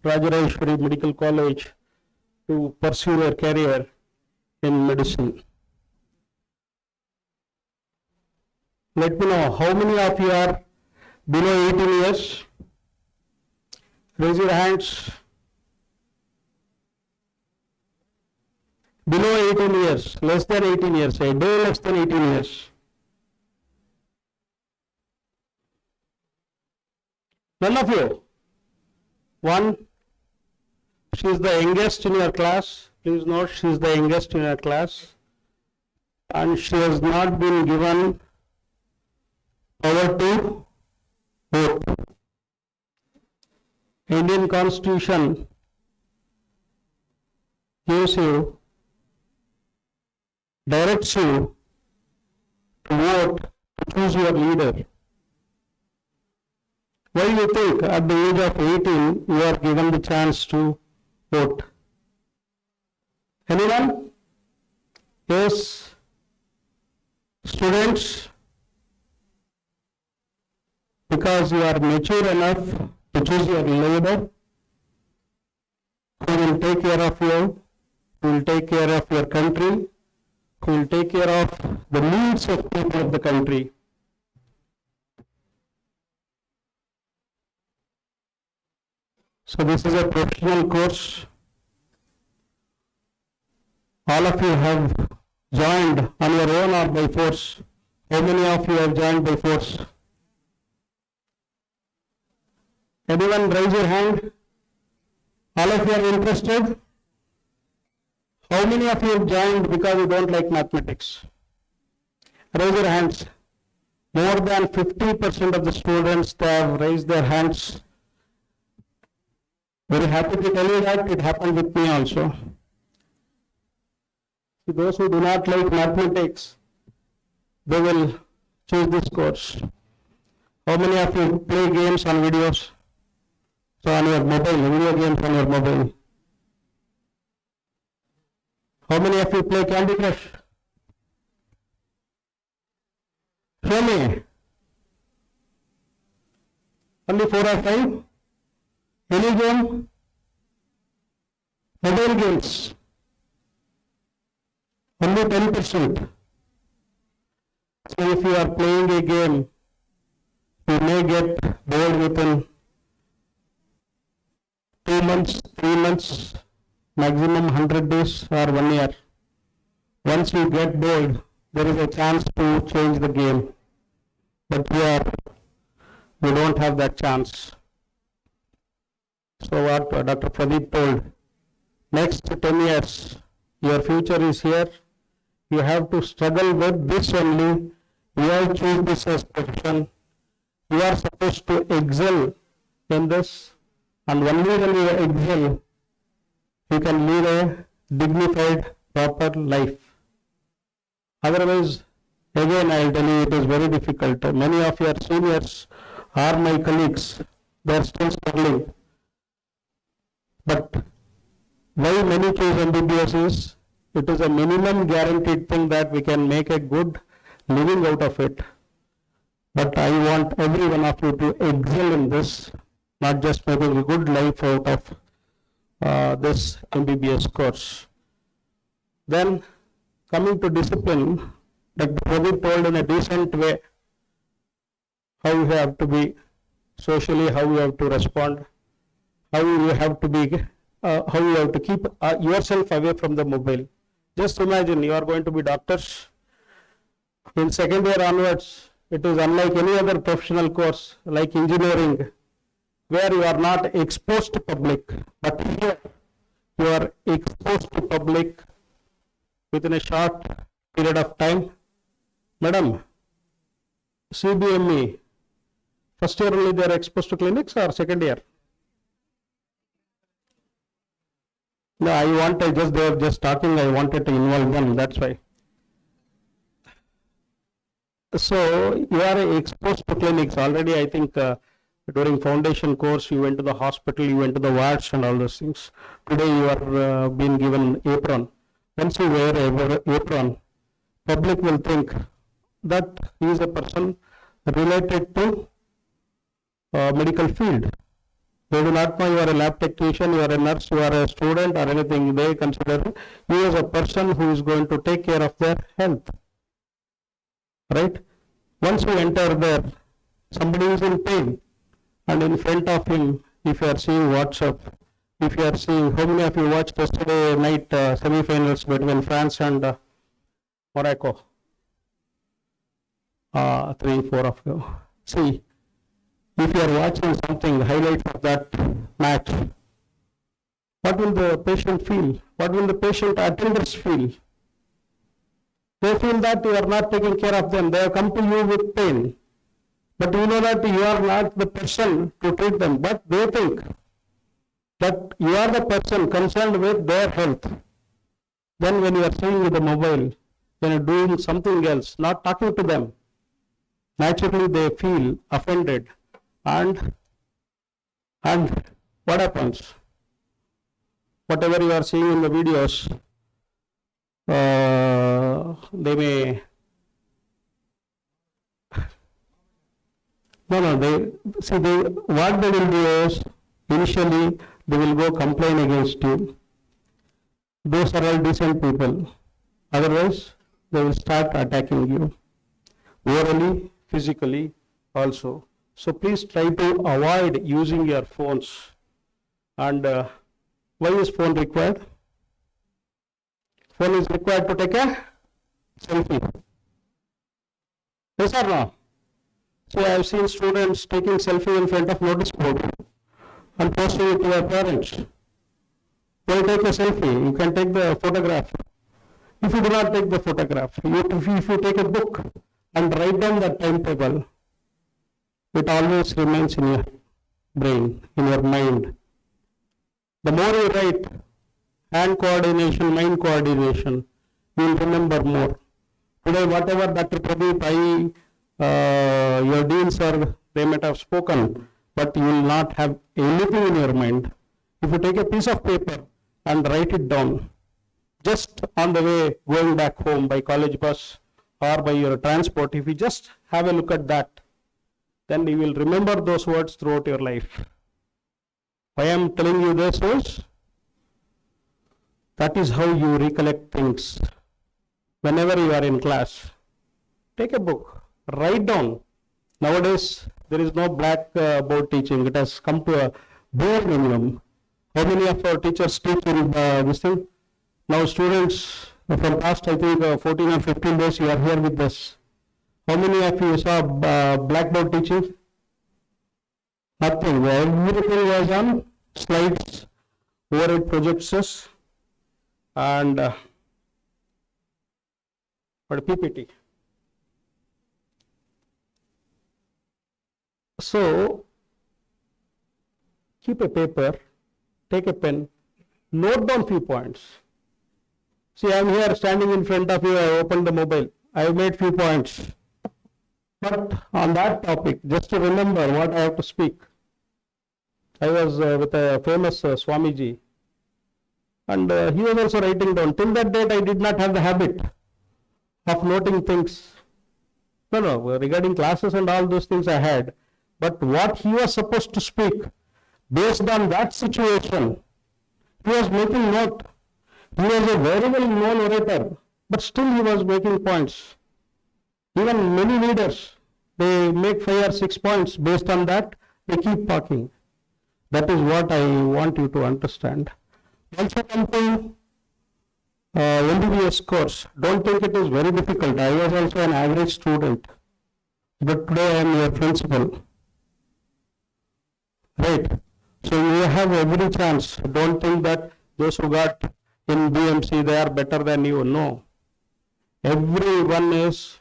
Rajarajeshwari Medical College to pursue their career in medicine. Let me know how many of you are below 18 years. Raise your hands. Below 18 years, less than 18 years, a day less than 18 years. None of you. One. She is the youngest in your class. Please note, she is the youngest in your class. And she has not been given power to vote. Indian Constitution gives you, directs you to vote, to choose your leader. Why do you think at the age of 18 you are given the chance to vote? Anyone? Yes? Students? Because you are mature enough to choose your leader who will take care of you, who will take care of your country, who will take care of the needs of people of the country. So this is a professional course. All of you have joined on your own or by force. How many of you have joined by force? Anyone raise your hand? All of you are interested? How many of you have joined because you don't like mathematics? Raise your hands. More than 50% of the students, they have raised their hands. Very happy to tell you that it happened with me also. Those who do not like mathematics, they will choose this course. How many of you play games on videos? So on your mobile, video games on your mobile. How many of you play Candy Crush? Show me. Only 4 or 5? Any game? Mobile games. Only 10%. So if you are playing a game, you may get bored within 2 months, 3 months, maximum 100 days or 1 year. Once you get bored, there is a chance to change the game. But here, we don't have that chance. So what Dr. Pradeep told, next 10 years, your future is here. You have to struggle with this only. You have choose this as profession. You are supposed to excel in this, and only when you excel, you can lead a dignified, proper life. Otherwise, again I will tell you, it is very difficult. Many of your seniors are my colleagues. They are still struggling. But why many choose MBBS is, it is a minimum guaranteed thing that we can make a good living out of it. But I want every one of you to excel in this, not just making a good life out of this MBBS course. Then coming to discipline, Dr. Pradeep told in a decent way how you have to be socially, how you have to respond, how you have to be, how you have to keep yourself away from the mobile. Just imagine you are going to be doctors. In second year onwards, it is unlike any other professional course like engineering, where you are not exposed to public, but here you are exposed to public within a short period of time. Madam, CBME, first year only they are exposed to clinics or second year? No, they were just talking, I wanted to involve them, that's why. So, you are exposed to clinics already. I think during foundation course, you went to the hospital, you went to the wards and all those things. Today, you are being given apron. Once you wear an apron, public will think that he is a person related to medical field. They do not know you are a lab technician, you are a nurse, you are a student or anything. They consider you as a person who is going to take care of their health. Right? Once you enter there, somebody is in pain, and in front of him, if you are seeing WhatsApp, if you are seeing, how many of you watched yesterday night semi-finals between France and Morocco? 3-4 of you. See, if you are watching something, highlights of that match, what will the patient feel? What will the patient attenders feel? They feel that you are not taking care of them. They have come to you with pain. But you know that you are not the person to treat them. But they think that you are the person concerned with their health. Then when you are sitting with the mobile, when you are doing something else, not talking to them, naturally they feel offended. And what happens? Whatever you are seeing in the videos, they may what they will do is, initially they will go complain against you. Those are all decent people. Otherwise, they will start attacking you, orally, physically also. So please try to avoid using your phones. And why is phone required? Phone is required to take a selfie. Yes or no? So I have seen students taking selfie in front of notice board and posting it to their parents. They will take a selfie. You can take the photograph. If you do not take the photograph, if you take a book and write down the timetable, it always remains in your brain, in your mind. The more you write, hand coordination, mind coordination, you will remember more. Today, whatever Dr. Pradeep, your dean sir, they might have spoken, but you will not have anything in your mind. If you take a piece of paper and write it down, just on the way going back home by college bus or by your transport, if you just have a look at that, then you will remember those words throughout your life. Why I am telling you this is, that is how you recollect things. Whenever you are in class, take a book, write down. Nowadays, there is no blackboard teaching. It has come to a bare minimum. How many of our teachers teach in this thing? Now students, from past, I think, 14 or 15 days you are here with us. How many of you saw blackboard teaching? Nothing. Everything was on slides, overhead projectors, and what PPT. So, keep a paper, take a pen, note down few points. See, I am here standing in front of you, I opened the mobile, I have made few points. But on that topic, just to remember what I have to speak. I was with a famous Swamiji, and he was also writing down. Till that date, I did not have the habit of noting things. No, regarding classes and all those things I had. But what he was supposed to speak, based on that situation, he was making note. He was a very well known orator, but still he was making points. Even many leaders, they make 5 or 6 points. Based on that, they keep talking. That is what I want you to understand. Once you come to MBBS course, don't think it is very difficult. I was also an average student, but today I am your principal. Right? So you have every chance. Don't think that those who got in BMC, they are better than you. No. Everyone is,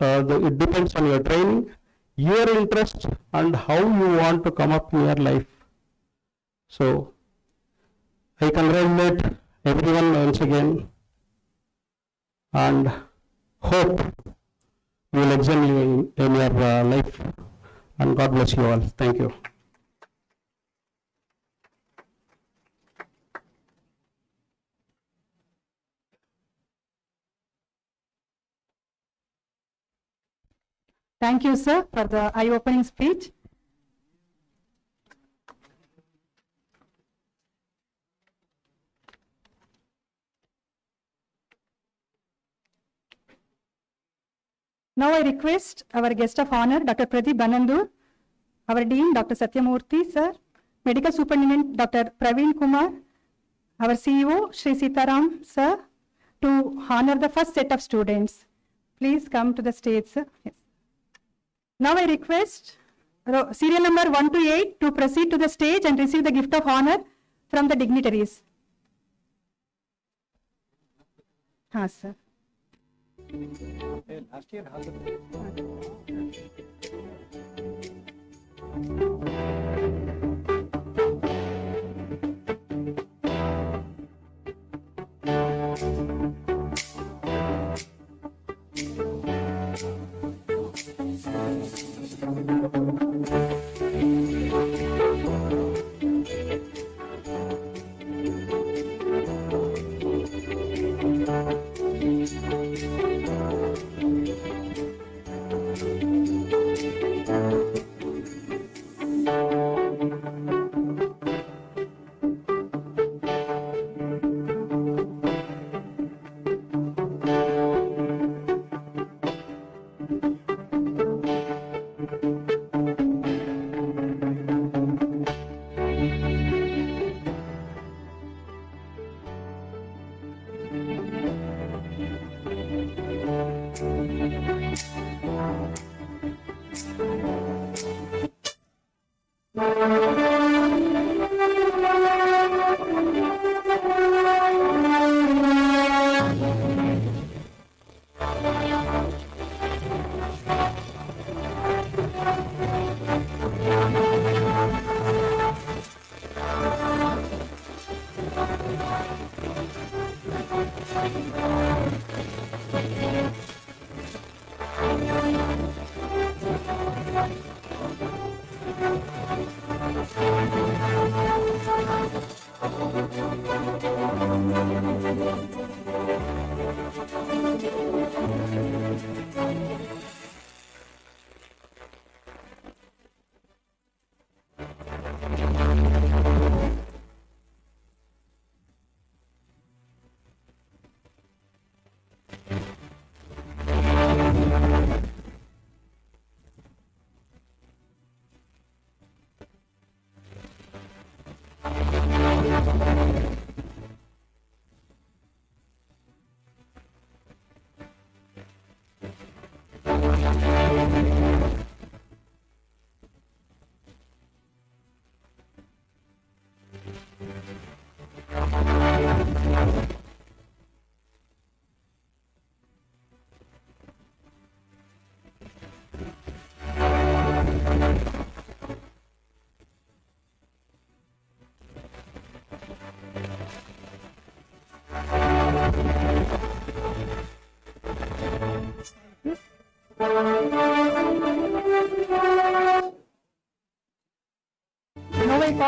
it depends on your training, your interest, and how you want to come up in your life. So, I congratulate everyone once again and hope you will excel in your life, and God bless you all. Thank you. Thank you, sir, for the eye-opening speech. Now I request our guest of honor, Dr. Pradeep Banandur, our Dean, Dr. Satyamurthy, sir, Medical Superintendent, Dr. Praveen Kumar, our CEO, Shri Sitaram, sir, to honor the first set of students. Please come to the stage, sir. Yes. Now I request serial number 1 to 8 to proceed to the stage and receive the gift of honor from the dignitaries. Haan, sir. Last year,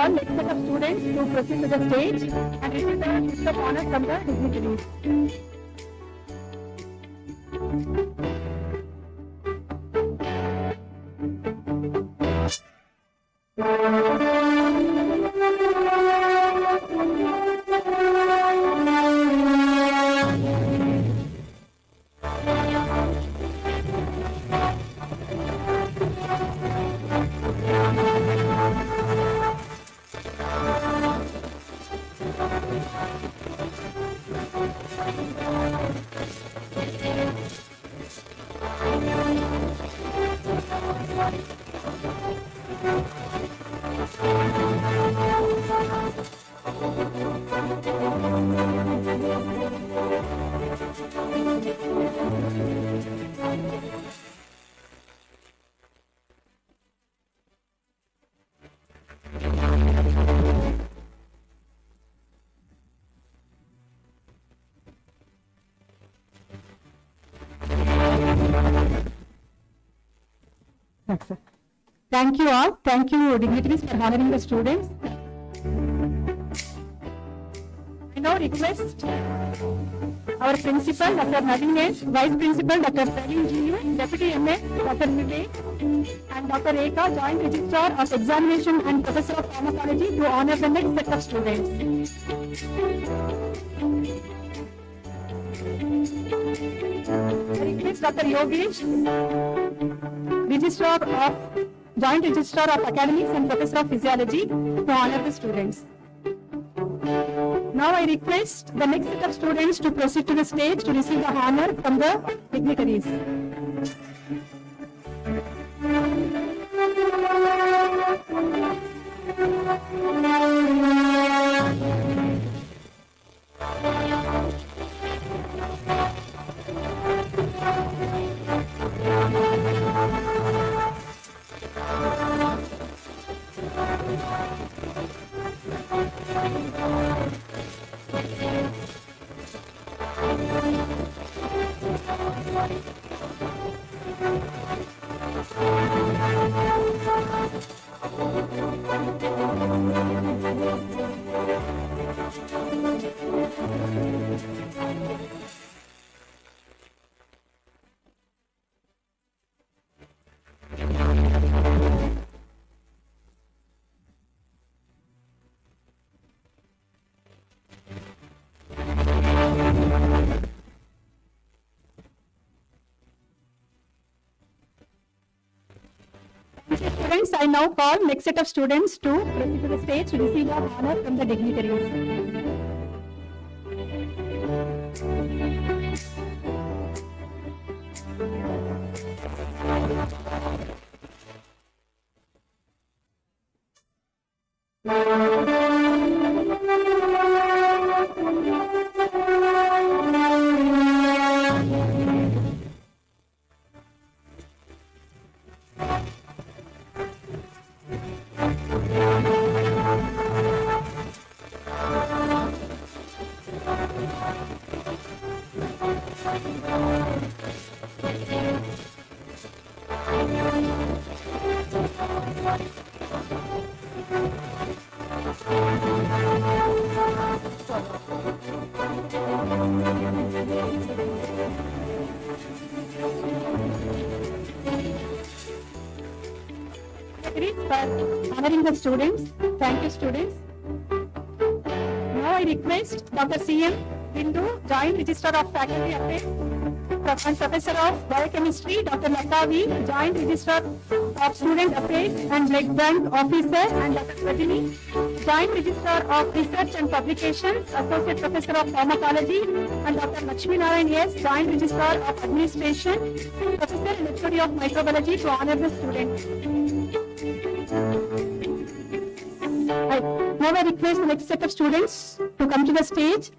call next set of students to proceed to the stage and receive the gift of honor from the dignitaries. Thank you all. Thank you, dignitaries, for honoring the students. I now request our principal, Dr. Navinesh, Vice Principal, Dr. Praveen G. Deputy MA, Dr. Vivek, and Dr. Eka, Joint Registrar of Examination and Professor of Pharmacology, to honor the next set of students. I request Dr. Yogesh, Registrar of Joint Registrar of Academics and Professor of Physiology, to honor the students. Now I request the next set of students to proceed to the stage to receive the honor from the dignitaries. Students, I now call next set of students to proceed to the stage to receive the honor from the dignitaries. For honoring the students. Thank you, students. Now I request Dr. C.M. Bindu, Joint Registrar of Faculty Affairs and Professor of Biochemistry, Dr. Latavi, Joint Registrar of Student Affairs and Blood Bank Officer, and Dr. Rajini, Joint Registrar of Research and Publications, Associate Professor of Pharmacology, and Dr. Lakshmi Narayan S., Joint Registrar of Administration, Professor and Lecturer of Microbiology, to honor the students. Now I request the next set of students to come to the stage.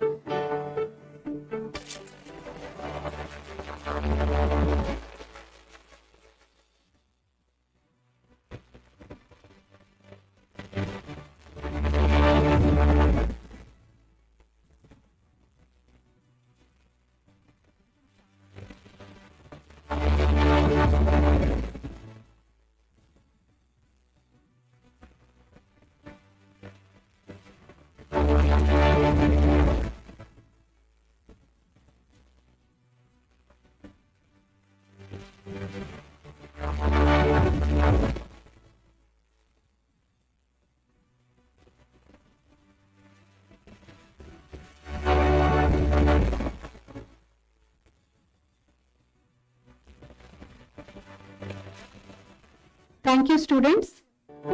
Thank you, students.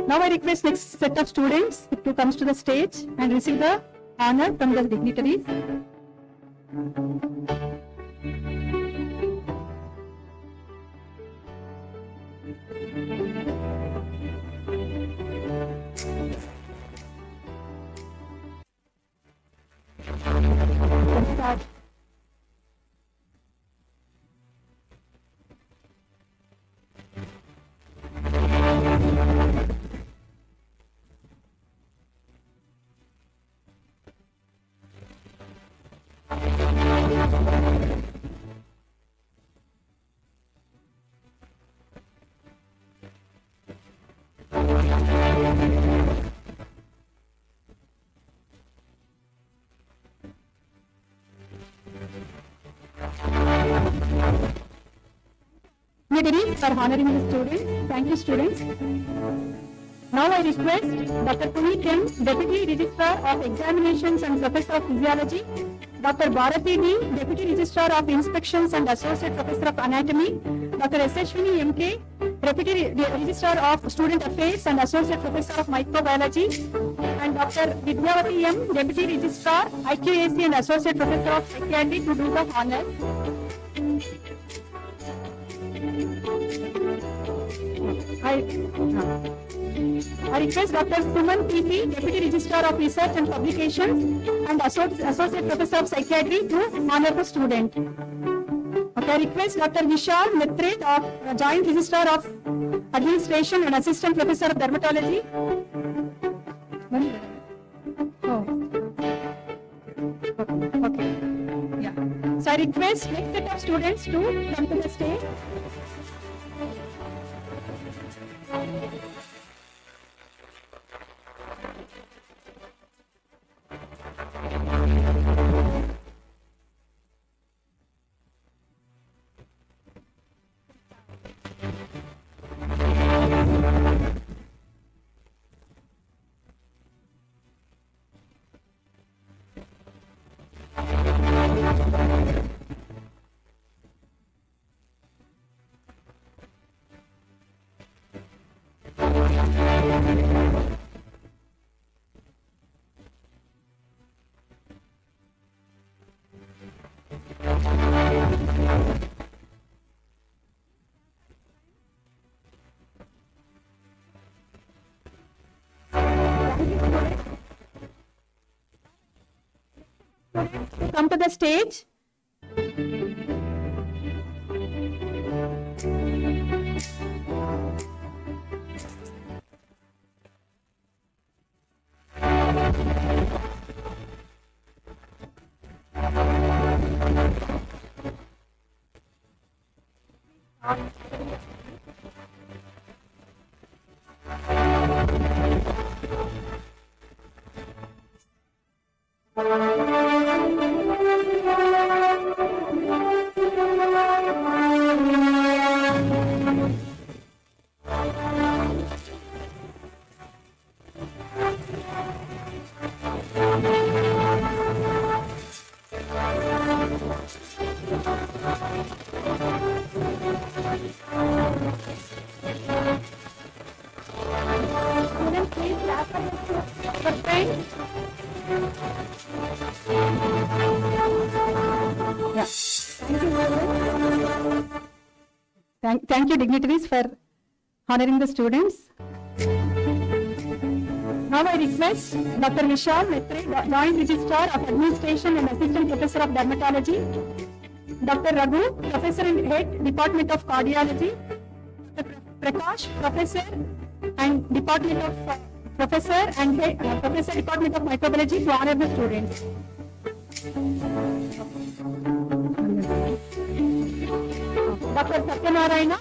Now I request next set of students to come to the stage and receive the honor from the dignitaries. Let's start. Dignitaries for honoring the students. Thank you, students. Now I request Dr. Puneet M, Deputy Registrar of Examinations and Professor of Physiology, Dr. Bharati D, Deputy Registrar of Inspections and Associate Professor of Anatomy, Dr. Yashashwini M.K, Deputy Registrar of Student Affairs and Associate Professor of Microbiology, and Dr. Vidyavati M, Deputy Registrar, IQAC and Associate Professor of Psychiatry to do the honors. I request Dr. Suman P.P., Deputy Registrar of Research and Publications and Associate Professor of Psychiatry to honor the student. Okay, I request Dr. Vishal Matre, Joint Registrar of Administration and Assistant Professor of Dermatology. Oh. Okay. Yeah. So I request next set of students to come to the stage. Come to the stage. Thank you, dignitaries, for honoring the students. Now I request Dr. Vishal Matre, Joint Registrar of Administration and Assistant Professor of Dermatology, Dr. Raghu, Professor and Head, Department of Cardiology, Dr. Prakash, Professor and Department of Professor and Head, Professor Department of Microbiology to honor the students. Dr. Satyanarayana,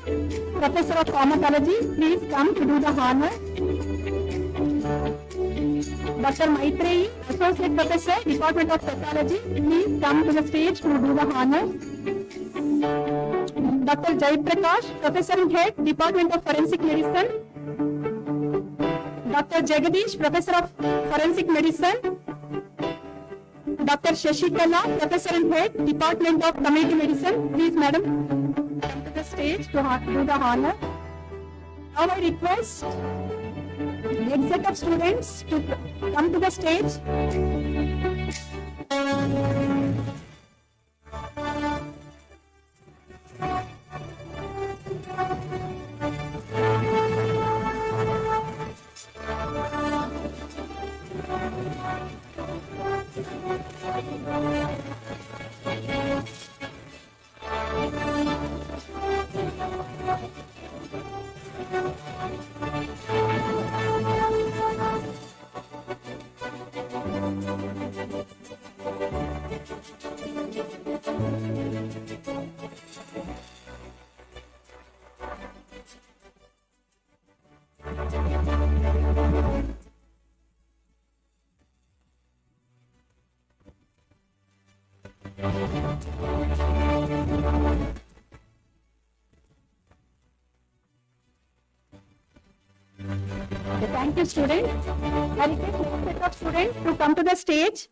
Professor of Pharmacology, please come to do the honor. Dr. Maitreyi, Associate Professor, Department of Pathology, please come to the stage to do the honor. Dr. Jai Prakash, Professor and Head, Department of Forensic Medicine. Dr. Jagadish, Professor of Forensic Medicine. Dr. Shashikala, Professor and Head, Department of Community Medicine. Please, madam, come to the stage to do the honor. Now I request next set of students to come to the stage. Okay, thank you, students. I request next set of students to come to the stage.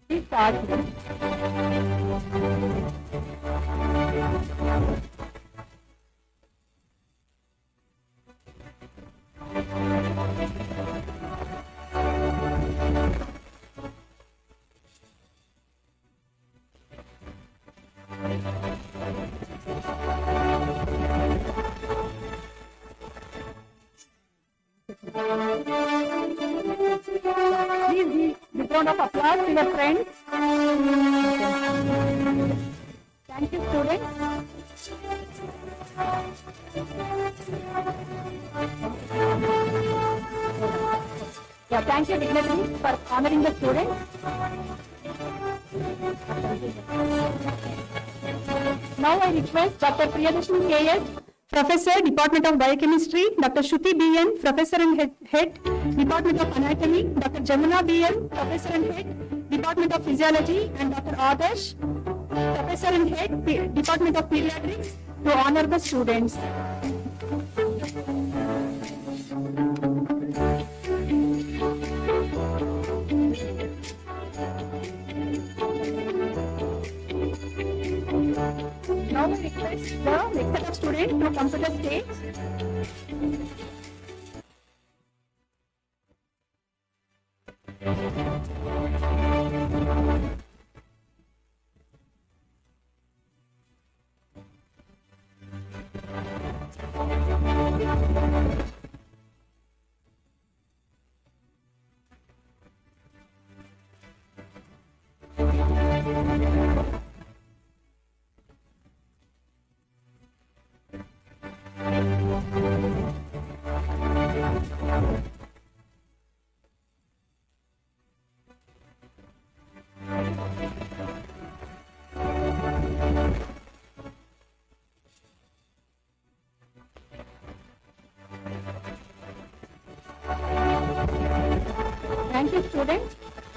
Please start. Please give round of applause to your friends. Thank you, students. Yeah, thank you, dignitaries, for honoring the students. Now I request Dr. Priyadashini K.S., Professor, Department of Biochemistry, Dr. Shruti B.N., Professor and Head, Department of Anatomy, Dr. Jamuna B.N., Professor and Head, Department of Physiology, and Dr. Adarsh, Professor and Head, Department of Pediatrics, to honor the students. Now I request the next set of students to come to the stage. Thank you, students.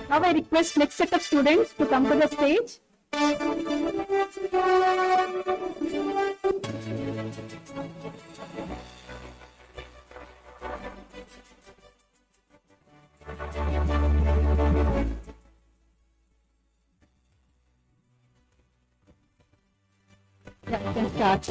Now I request next set of students to come to the stage. Yeah, you can start.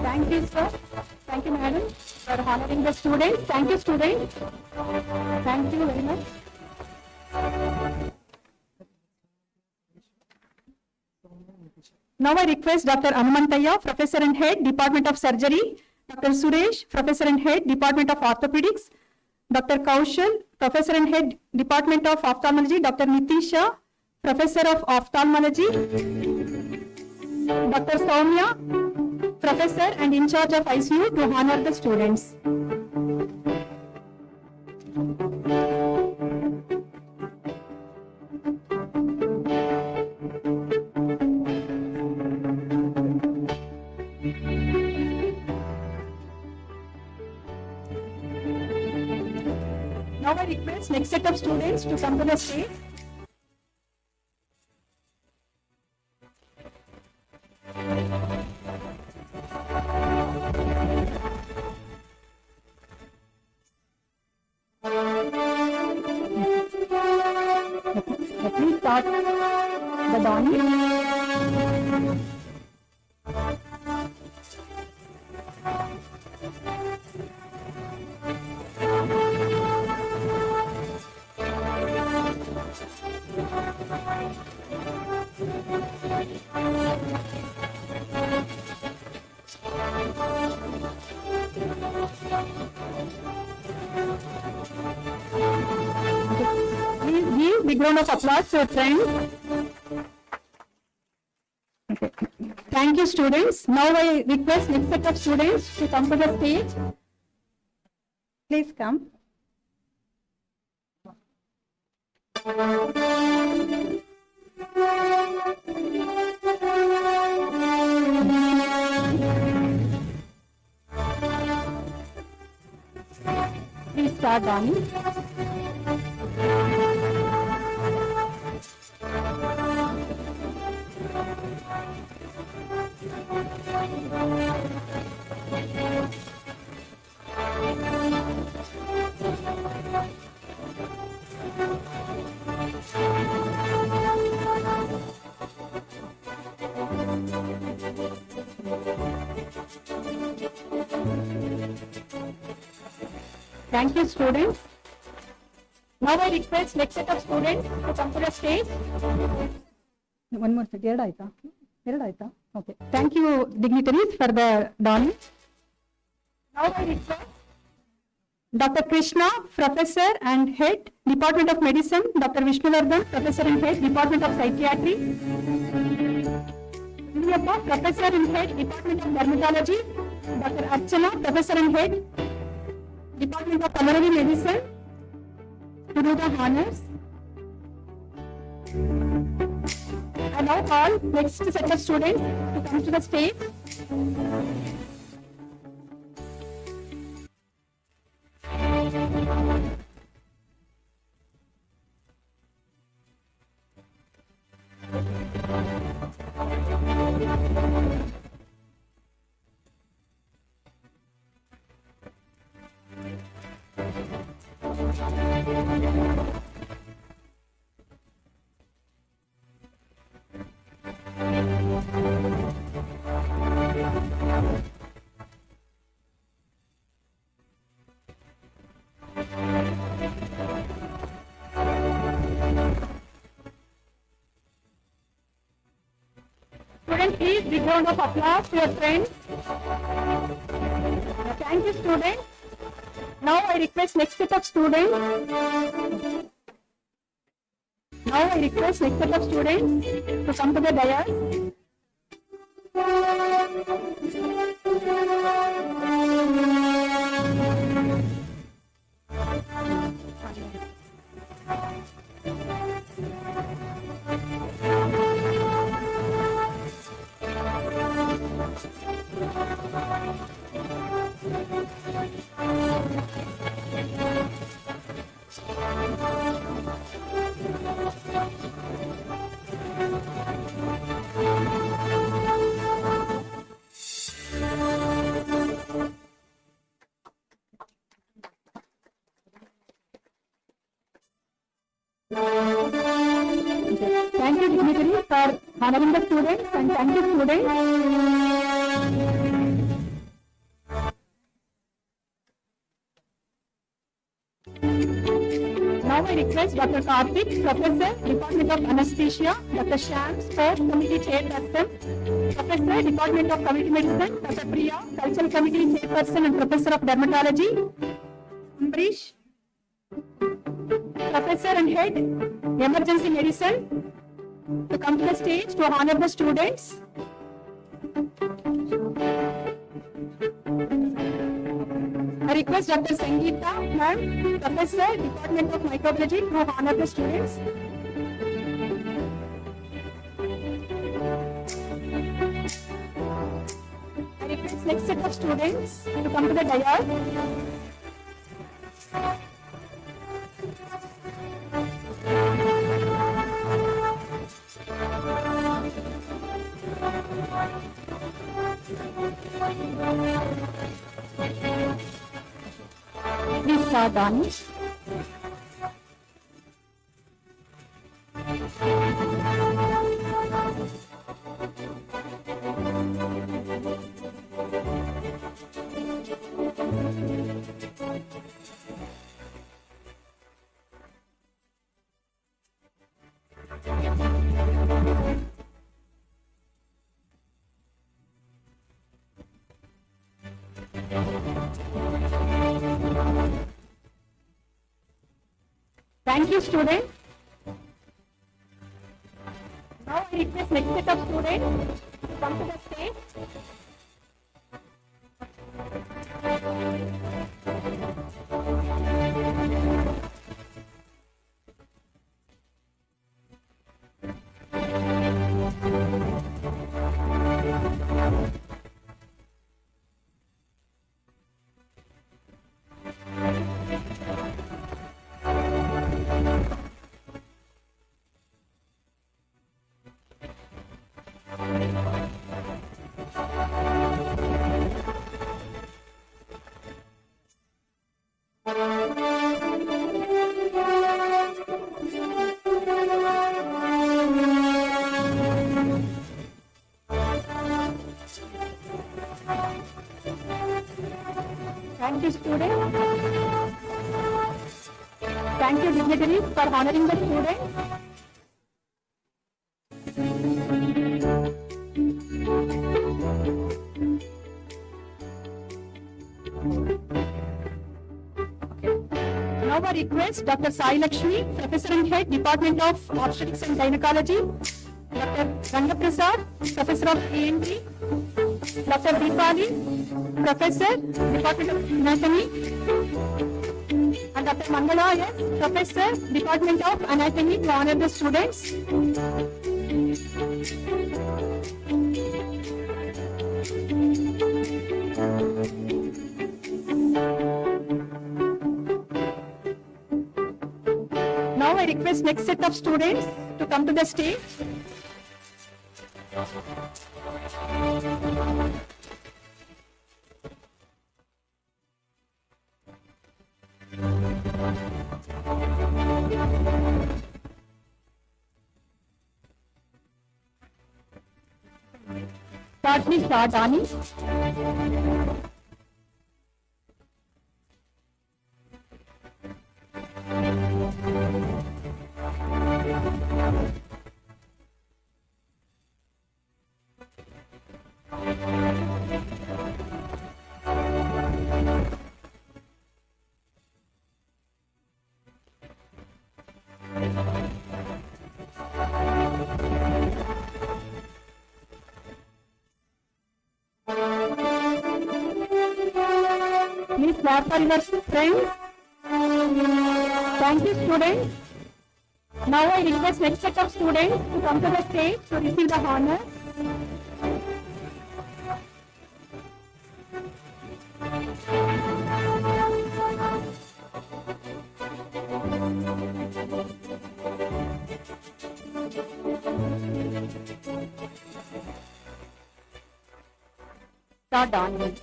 Thank you, sir. Thank you, madam, for honoring the students. Thank you, students. Thank you very much. Now I request Dr. Anumantaya, Professor and Head, Department of Surgery, Dr. Suresh, Professor and Head, Department of Orthopedics, Dr. Kaushal, Professor and Head, Department of Ophthalmology, Dr. Nitisha, Professor of Ophthalmology, Dr. Soumya, professor and in charge of ICU to honor the students. Now I request next set of students to come to the stage. Please start the dawning. Please give big round of applause to your friend. Okay. Thank you, students. Now I request next set of students to come to the stage. Please come. Please start, Dani. Thank you, students. Now I request next set of students to come to the stage. One more second. Okay. Thank you, dignitaries, for the dawning. Now I request Dr. Krishna, Professor and Head, Department of Medicine, Dr. Vishnuvardhan, Professor and Head, Department of Psychiatry, Villappa, Professor and Head, Department of Dermatology, Dr. Archana, Professor and Head, Department of Pulmonary Medicine, to do the honors. I now call next set of students to come to the stage. Students, please big round of applause to your friends. Thank you, students. Now I request next set of students. To come to the dais. Thank you, dignitaries, for honoring the students, and thank you, students. Now I request Dr. Karthik, Professor, Department of Anesthesia, Dr. Sham, Sports Committee Chairperson, Professor, Department of Community Medicine, Dr. Priya, Cultural Committee Chairperson and Professor of Dermatology, Ambrish, Professor and Head, Emergency Medicine, to come to the stage to honor the students. request Dr. Sangeeta, ma'am, Professor, Department of Microbiology, to honor the students. I request next set of students to come to the dais. Please start on. Thank you, students. Now I request next set of students to come to the stage. Thank you, students. Thank you, dignitaries, for honoring the students. Now I request Dr. Sai Lakshmi, Professor and Head, Department of Obstetrics and Gynecology, Dr. Rangaprasad, Professor of ENT, Dr. Deepali, Professor, Department of Anatomy, and Dr. Mangala, yes, Professor, Department of Anatomy, to honor the students. Now I request next set of students to come to the stage. Please start, Dani. Please clap for your friends. Thank you, students. Now I request next set of students to come to the stage to receive the honor. Start on.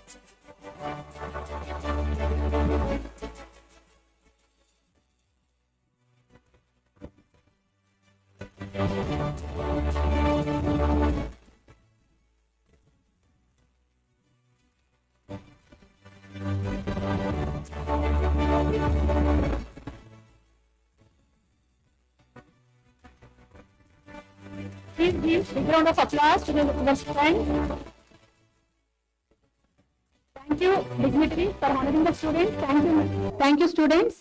Please give a round of applause to the friends. Thank you, dignitaries, for honoring the students. Thank you, students.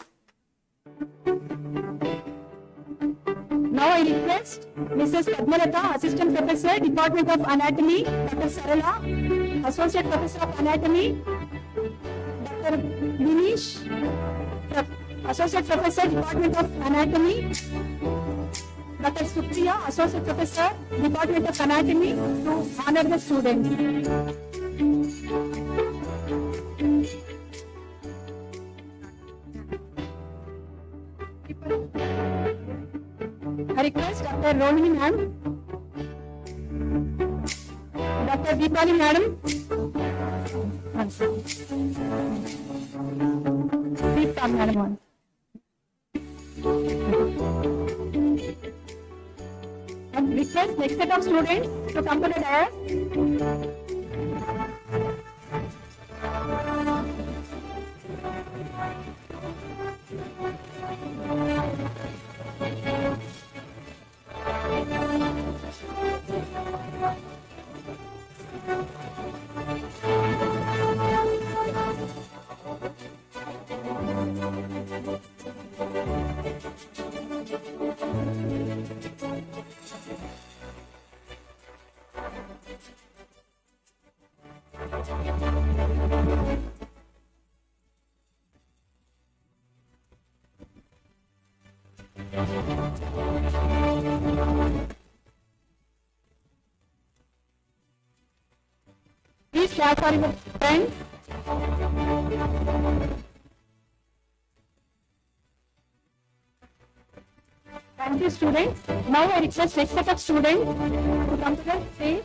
Now I request Mrs. Padmalata, Assistant Professor, Department of Anatomy, Dr. Sarala, Associate Professor of Anatomy, Dr. Dinesh, Associate Professor, Department of Anatomy. Dr. Supriya, Associate Professor, Department of Anatomy, to honor the students. I request Dr. Rohini ma'am, Dr. Deepali madam, Deepta madam. And request next set of students to come to the dais. Please clap for your friend. Thank you, students. Now I request next set of students to come to the stage.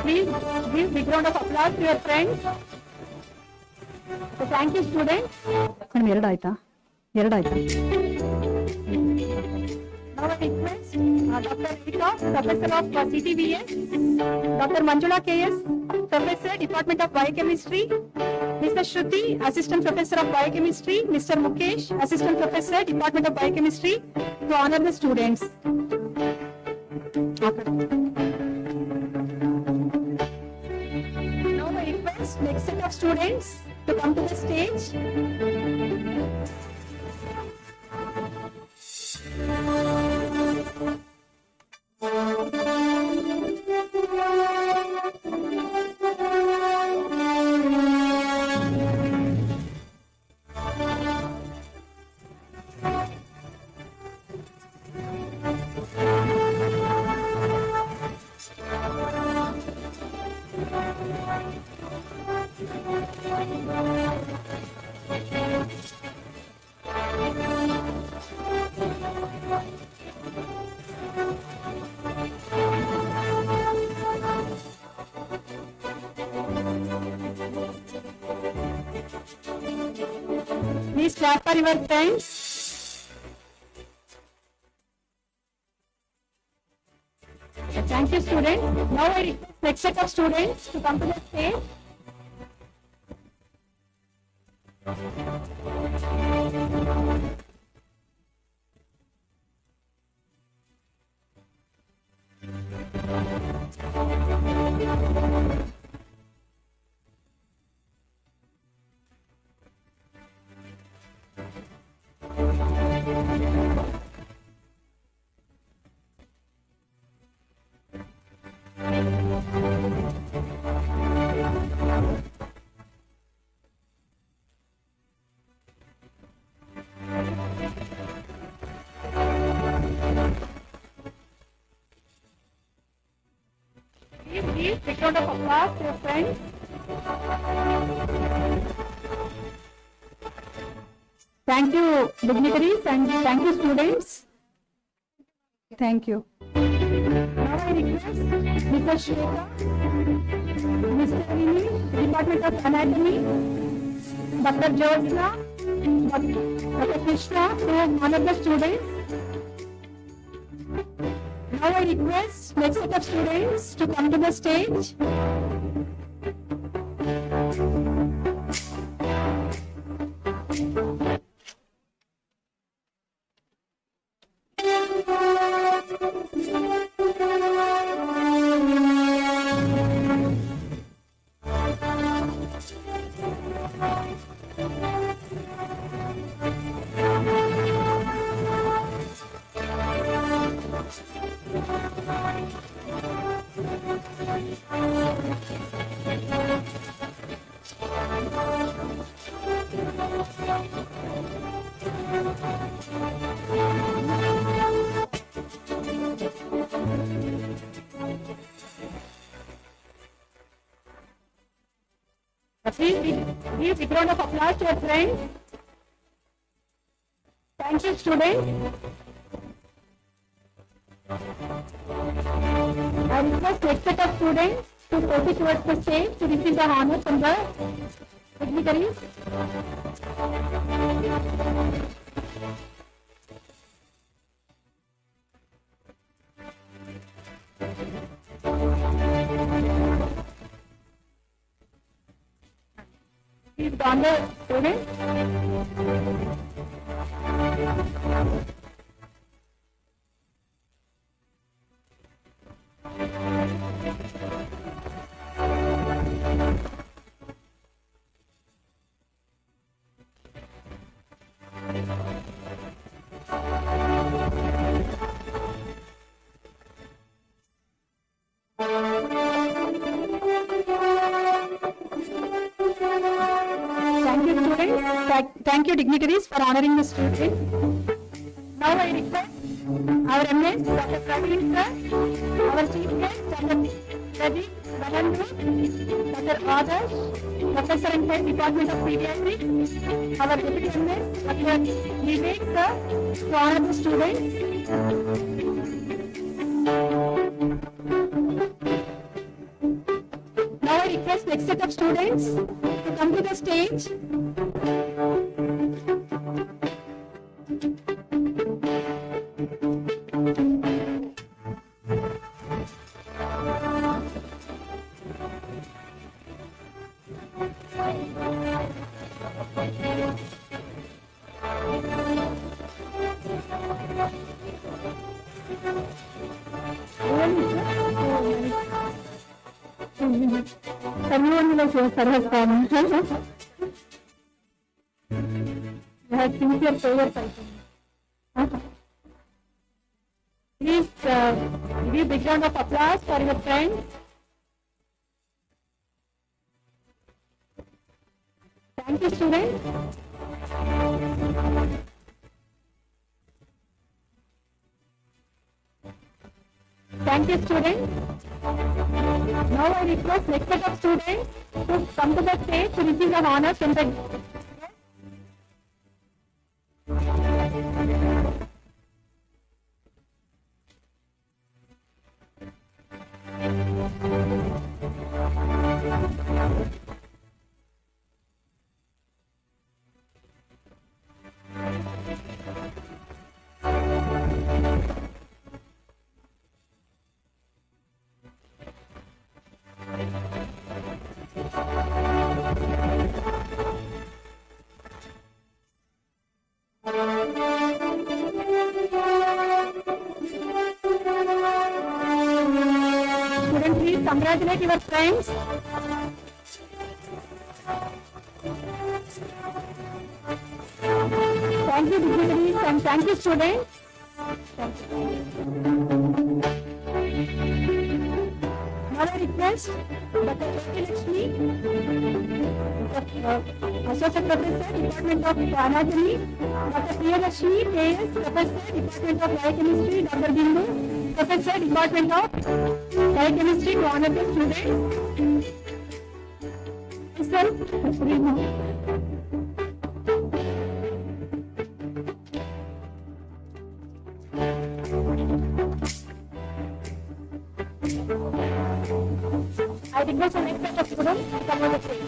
Please give big round of applause to your friends. So thank you, students. Madam ಎರಡಾಯ್ತಾ Now I request Dr. Rita, Professor of CTVS, Dr. Manjula KS, Professor, Department of Biochemistry, Mr. Shruti, Assistant Professor of Biochemistry, Mr. Mukesh, Assistant Professor, Department of Biochemistry, to honor the students. Now I request next set of students to come to the stage. Please clap for your friends. Thank you, students. Now I request next set of students to come to the stage. Please, big round of applause to your friends. Thank you, dignitaries, and thank you, students. Thank you Now I I request Mr. Shweta, Mr. Rini, Department of Anatomy, Dr. Jyotsna, Dr. Krishna to honor the students. Now I request next set of students to come to the stage. Please give big round of applause to your friends. Thank you, students. I request next set of students to proceed towards the stage to receive the honors from the dignitaries. Please don the students. Thank you, students. Thank you, dignitaries, for honoring the students. Now I request our MS, Dr. Praveen sir, our chief guest, Dr. Pradeep Balandu, Dr. Adarsh, Professor and Head, Department of Pediatrics, our deputy MS, Dr. Vivek sir, to honor the students. Now I request next set of students to come to the stage. Everyone will say for her son. You have sincere prayers, I think. Please give big round of applause for your friends. Thank you, students. Thank you, students. Now I request next set of students to come to the stage to receive the honors from the students. Please congratulate your friends. Thank you, dignitaries, and thank you, students. Now I request Dr. Lakshmi, Associate Professor, Department of Anatomy, Dr. Priyalakshmi, KS, Professor, Department of Biochemistry, Dr. Bindu, Professor, Department of Biochemistry, to honor the students. Myself, request the next set of students to come on the stage.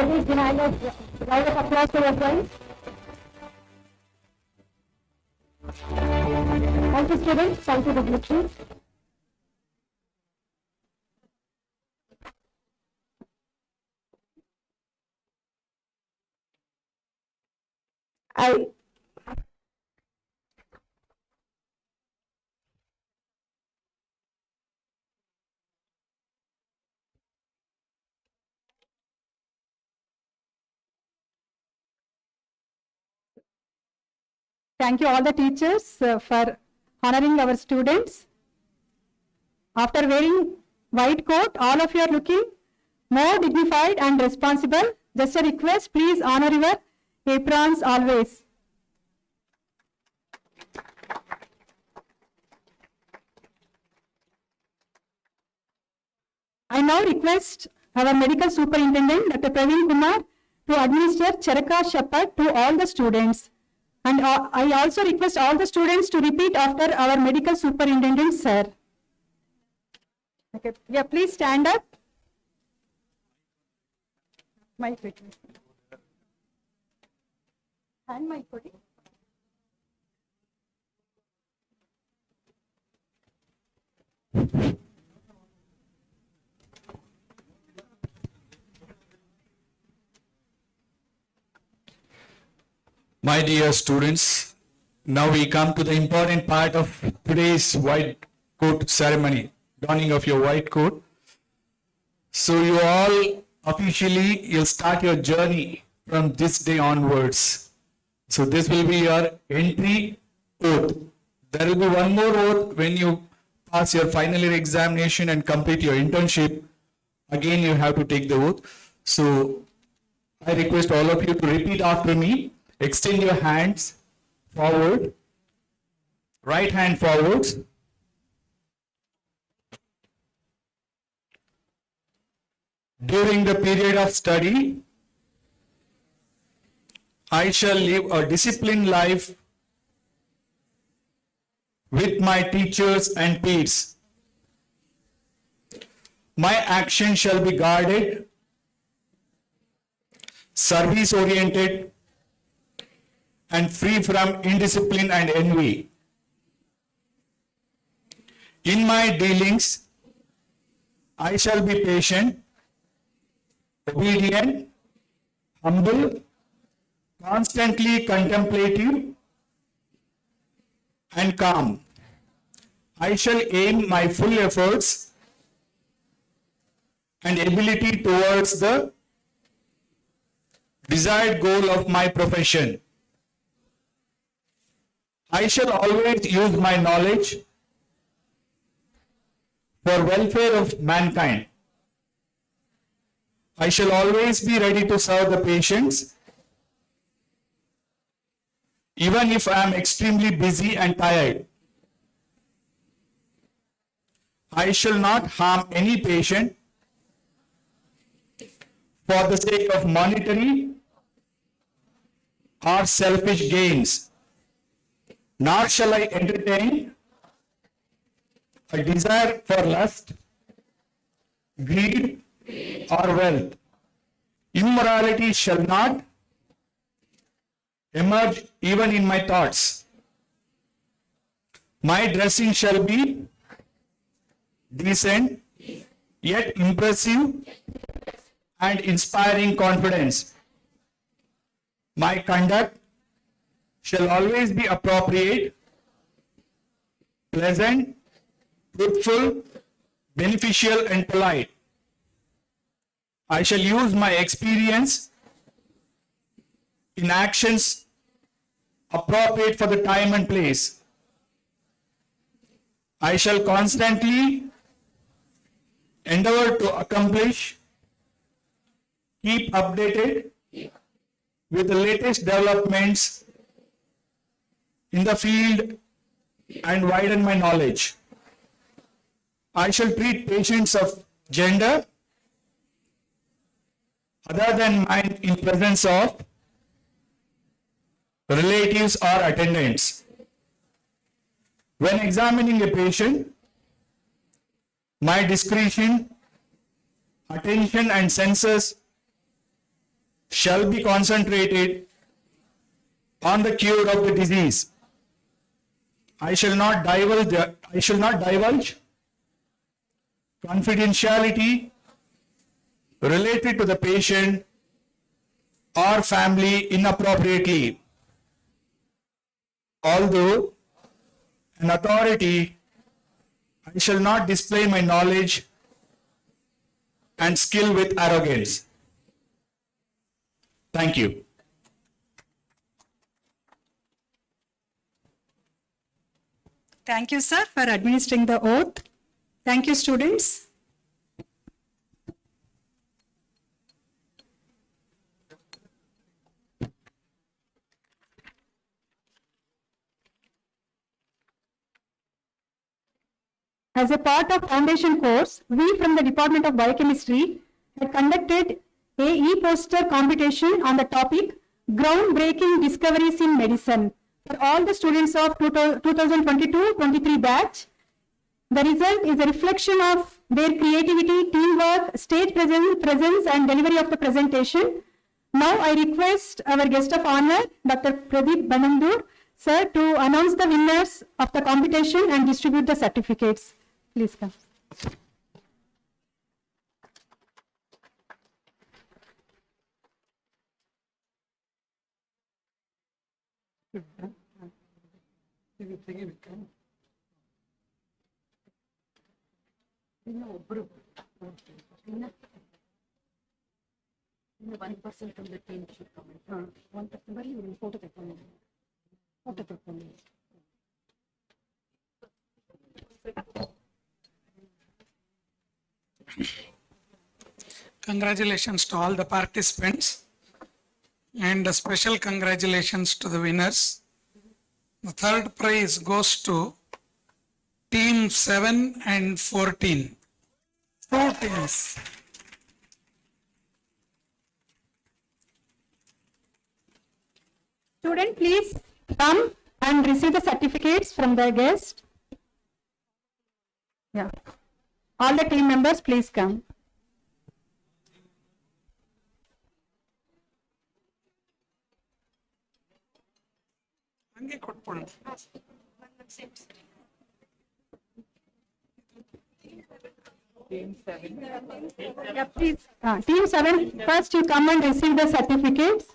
Please behind us, round of applause for your friends. Thank you, students. Thank you, dignitaries. I Thank you all the teachers for honoring our students. After wearing white coat, all of you are looking more dignified and responsible. Just a request, please honor your aprons always. I now request our medical superintendent, Dr. Praveen Kumar, to administer Charaka Shapat to all the students. And I also request all the students to repeat after our medical superintendent, sir. Okay, yeah, please stand up. Mic, wait. Hand mic, put it. My dear students, now we come to the important part of today's white coat ceremony, donning of your white coat. So you all officially, you'll start your journey from this day onwards. So this will be your entry oath. There will be one more oath when you pass your final year examination and complete your internship. Again, you have to take the oath. So I request all of you to repeat after me. Extend your hands forward, right hand forwards. During the period of study, I shall live a disciplined life with my teachers and peers. My action shall be guarded, service-oriented, and free from indiscipline and envy. In my dealings, I shall be patient, obedient, humble, constantly contemplative, and calm. I shall aim my full efforts and ability towards the desired goal of my profession. I shall always use my knowledge for welfare of mankind. I shall always be ready to serve the patients, even if I am extremely busy and tired. I shall not harm any patient for the sake of monetary or selfish gains, nor shall I entertain a desire for lust, greed, or wealth. Immorality shall not emerge even in my thoughts. My dressing shall be decent, yet impressive and inspiring confidence. My conduct shall always be appropriate, pleasant, truthful, beneficial, and polite. I shall use my experience in actions appropriate for the time and place. I shall constantly endeavor to accomplish, keep updated with the latest developments in the field and widen my knowledge. I shall treat patients of gender other than mine in presence of relatives or attendants. When examining a patient, my discretion, attention and senses shall be concentrated on the cure of the disease. I shall not divulge confidentiality related to the patient or family inappropriately. Although an authority, I shall not display my knowledge and skill with arrogance. Thank you. Thank you, sir, for administering the oath. Thank you, students. As a part of foundation course, we from the Department of Biochemistry had conducted a e-poster competition on the topic Groundbreaking Discoveries in Medicine for all the students of 2022-23 batch. The result is a reflection of their creativity, teamwork, stage presence and delivery of the presentation. Now I request our guest of honor, Dr. Pradeep Banandur, sir, to announce the winners of the competition and distribute the certificates. Please come. One person from the team should comment. One person, but you will photo the comment. Photo the comment. Congratulations to all the participants and a special congratulations to the winners. The third prize goes to team 7 and 14. Two teams. Student, please come and receive the certificates from the guest. Yeah. All the team members, please come. ಹಂಗೆ ಕೊಟ್ಬಿಡು. Yeah, please. Team 7, first you come and receive the certificates.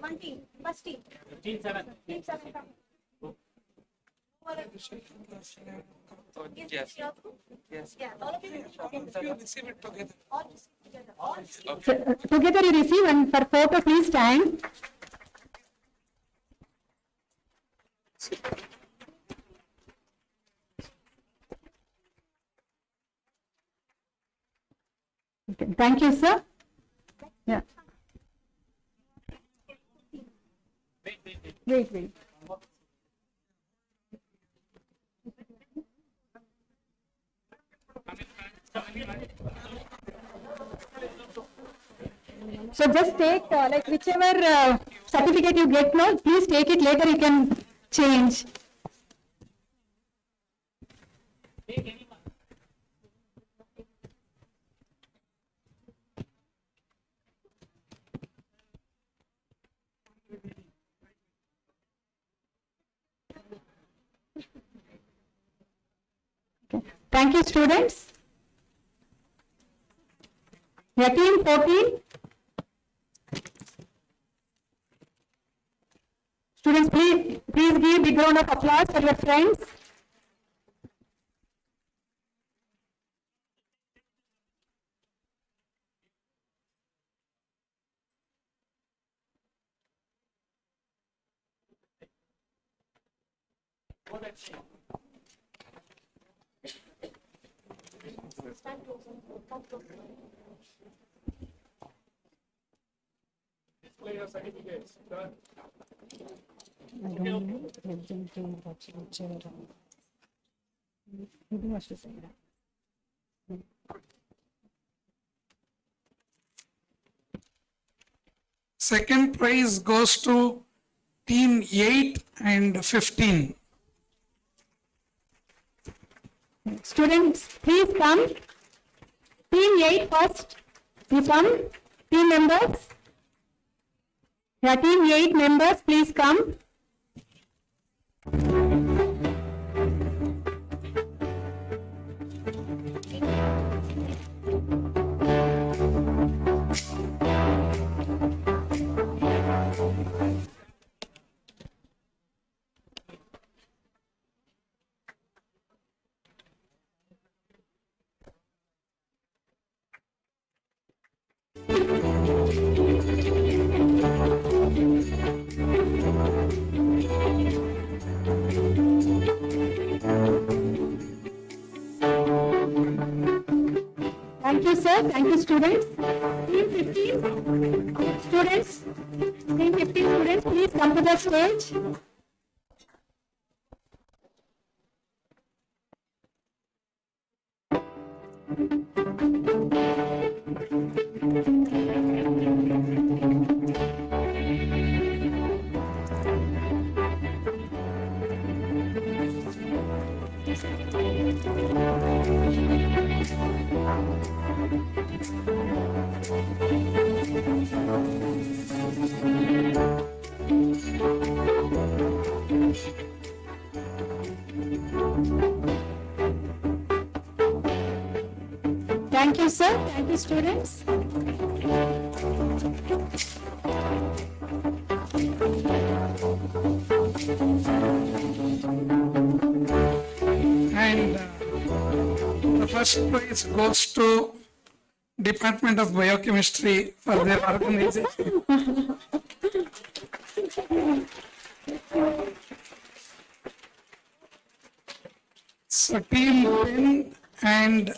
One team, first team. Team 7. Team 7 come. Yes. Yes. Yeah, all of you Receive it together. all receive together. All receive. So, together you receive, and for photo please stand. Okay, thank you, sir. Yeah. Wait. So just take like whichever certificate you get now, please take it, later you can change. Okay. Thank you, students. Yeah, team 14. Students, please give big round of applause for your friends. Second prize goes to team 8 and 15. Students, please come. Team 8 first. You come. Team members. Yeah, team 8 members, please come. Thank you, sir. Thank you, students. Team 15 students. Team 15 students, please come to the stage. Thank you, sir. Thank you, students. And the first prize goes to Department of Biochemistry for their organization. So team 10 and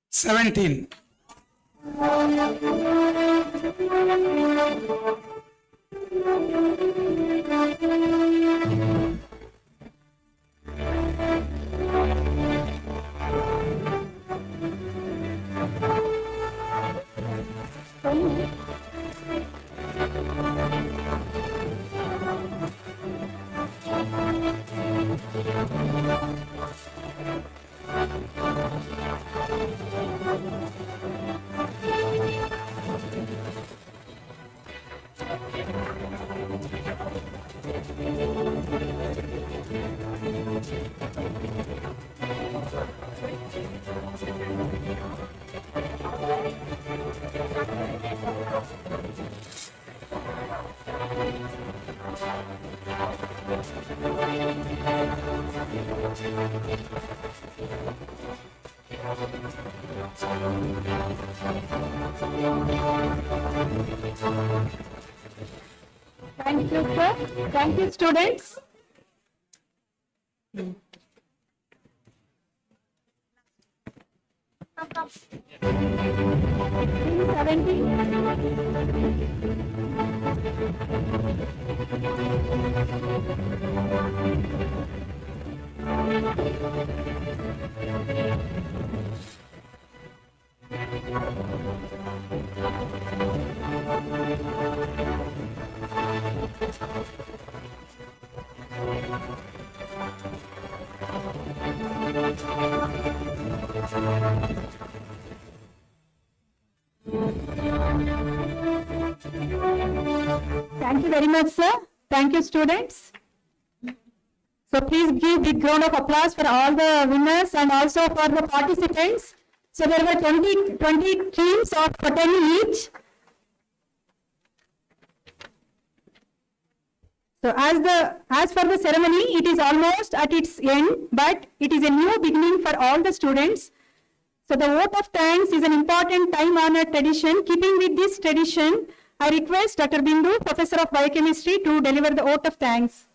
17. Thank you, sir. Thank you, students. Come. Team 17. Thank you very much, sir. Thank you, students. So please give big round of applause for all the winners and also for the participants. So there were 20 teams of 10 each. So as for the ceremony, it is almost at its end, but it is a new beginning for all the students. So the vote of thanks is an important time-honored tradition. Keeping with this tradition, I request Dr. Bindu, Professor of Biochemistry, to deliver the vote of thanks.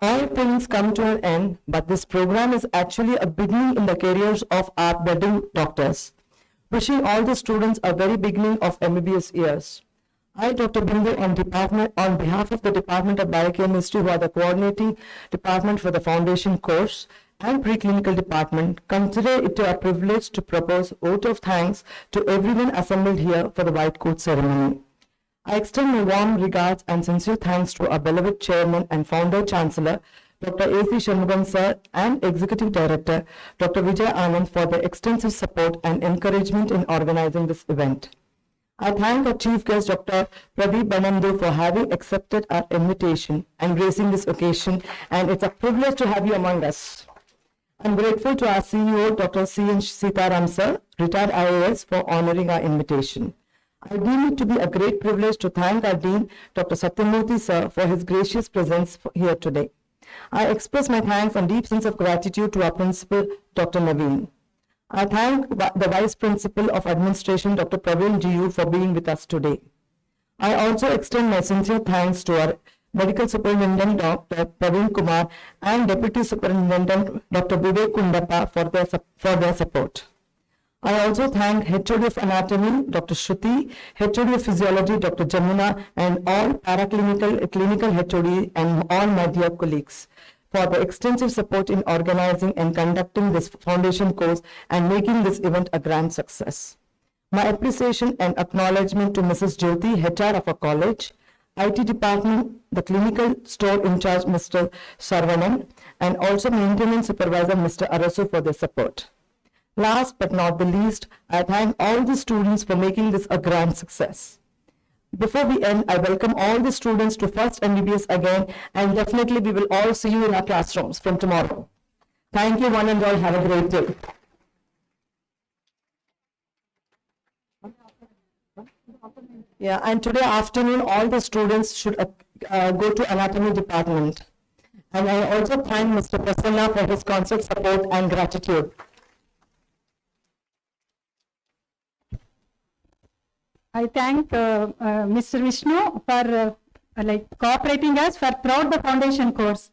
All things come to an end, but this program is actually a beginning in the careers of our budding doctors. Wishing all the students a very beginning of MBBS years. I, Dr. Bindu, on behalf of the Department of Biochemistry, who are the coordinating department for the foundation course and preclinical department, consider it a privilege to propose vote of thanks to everyone assembled here for the white coat ceremony. I extend my warm regards and sincere thanks to our beloved Chairman and Founder Chancellor, Dr. A.C. Shanmugam Sir, and Executive Director, Dr. Vijay Anand, for their extensive support and encouragement in organizing this event. I thank our Chief Guest, Dr. Pradeep Banandu, for having accepted our invitation and gracing this occasion, and it's a privilege to have you among us. I'm grateful to our CEO, Dr. C.N. Sitaram Sir, retired IAS, for honoring our invitation. I deem it to be a great privilege to thank our Dean, Dr. Satyamurthy Sir, for his gracious presence here today. I express my thanks and deep sense of gratitude to our Principal, Dr. Naveen. I thank the Vice Principal of Administration, Dr. Praveen G.U., for being with us today. I also extend my sincere thanks to our Medical Superintendent, Dr. Praveen Kumar, and Deputy Superintendent, Dr. Vivek Kundappa, for their support. I also thank HOD of Anatomy, Dr. Shruti, HOD of Physiology, Dr. Jamuna, and all clinical HOD and all my dear colleagues for the extensive support in organizing and conducting this foundation course and making this event a grand success. My appreciation and acknowledgement to Mrs. Jyoti, HR of our college, IT department, the clinical store in charge, Mr. Sarvanan, and also maintenance supervisor, Mr. Arasu, for their support. Last but not the least, I thank all the students for making this a grand success. Before we end, I welcome all the students to first MBBS again, and definitely we will all see you in our classrooms from tomorrow. Thank you one and all. Have a great day. Yeah, and today afternoon, all the students should go to anatomy department. And I also thank Mr. Prasanna for his constant support and gratitude. I thank Mr. Vishnu for cooperating us for throughout the foundation course.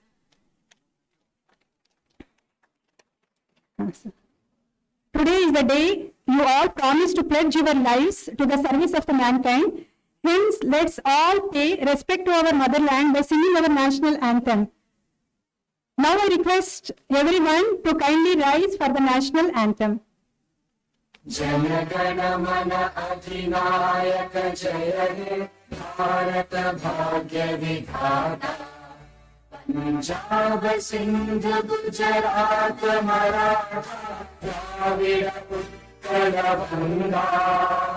Today is the day you all promise to pledge your lives to the service of the mankind. Hence, let's all pay respect to our motherland by singing our national anthem. Now I request everyone to kindly rise for the national anthem. जनगण मन अधिनायक जय हे भारत भाग्य विधाता पंजाब सिंध गुजरात मराठा द्राविड़ उत्कल गंगा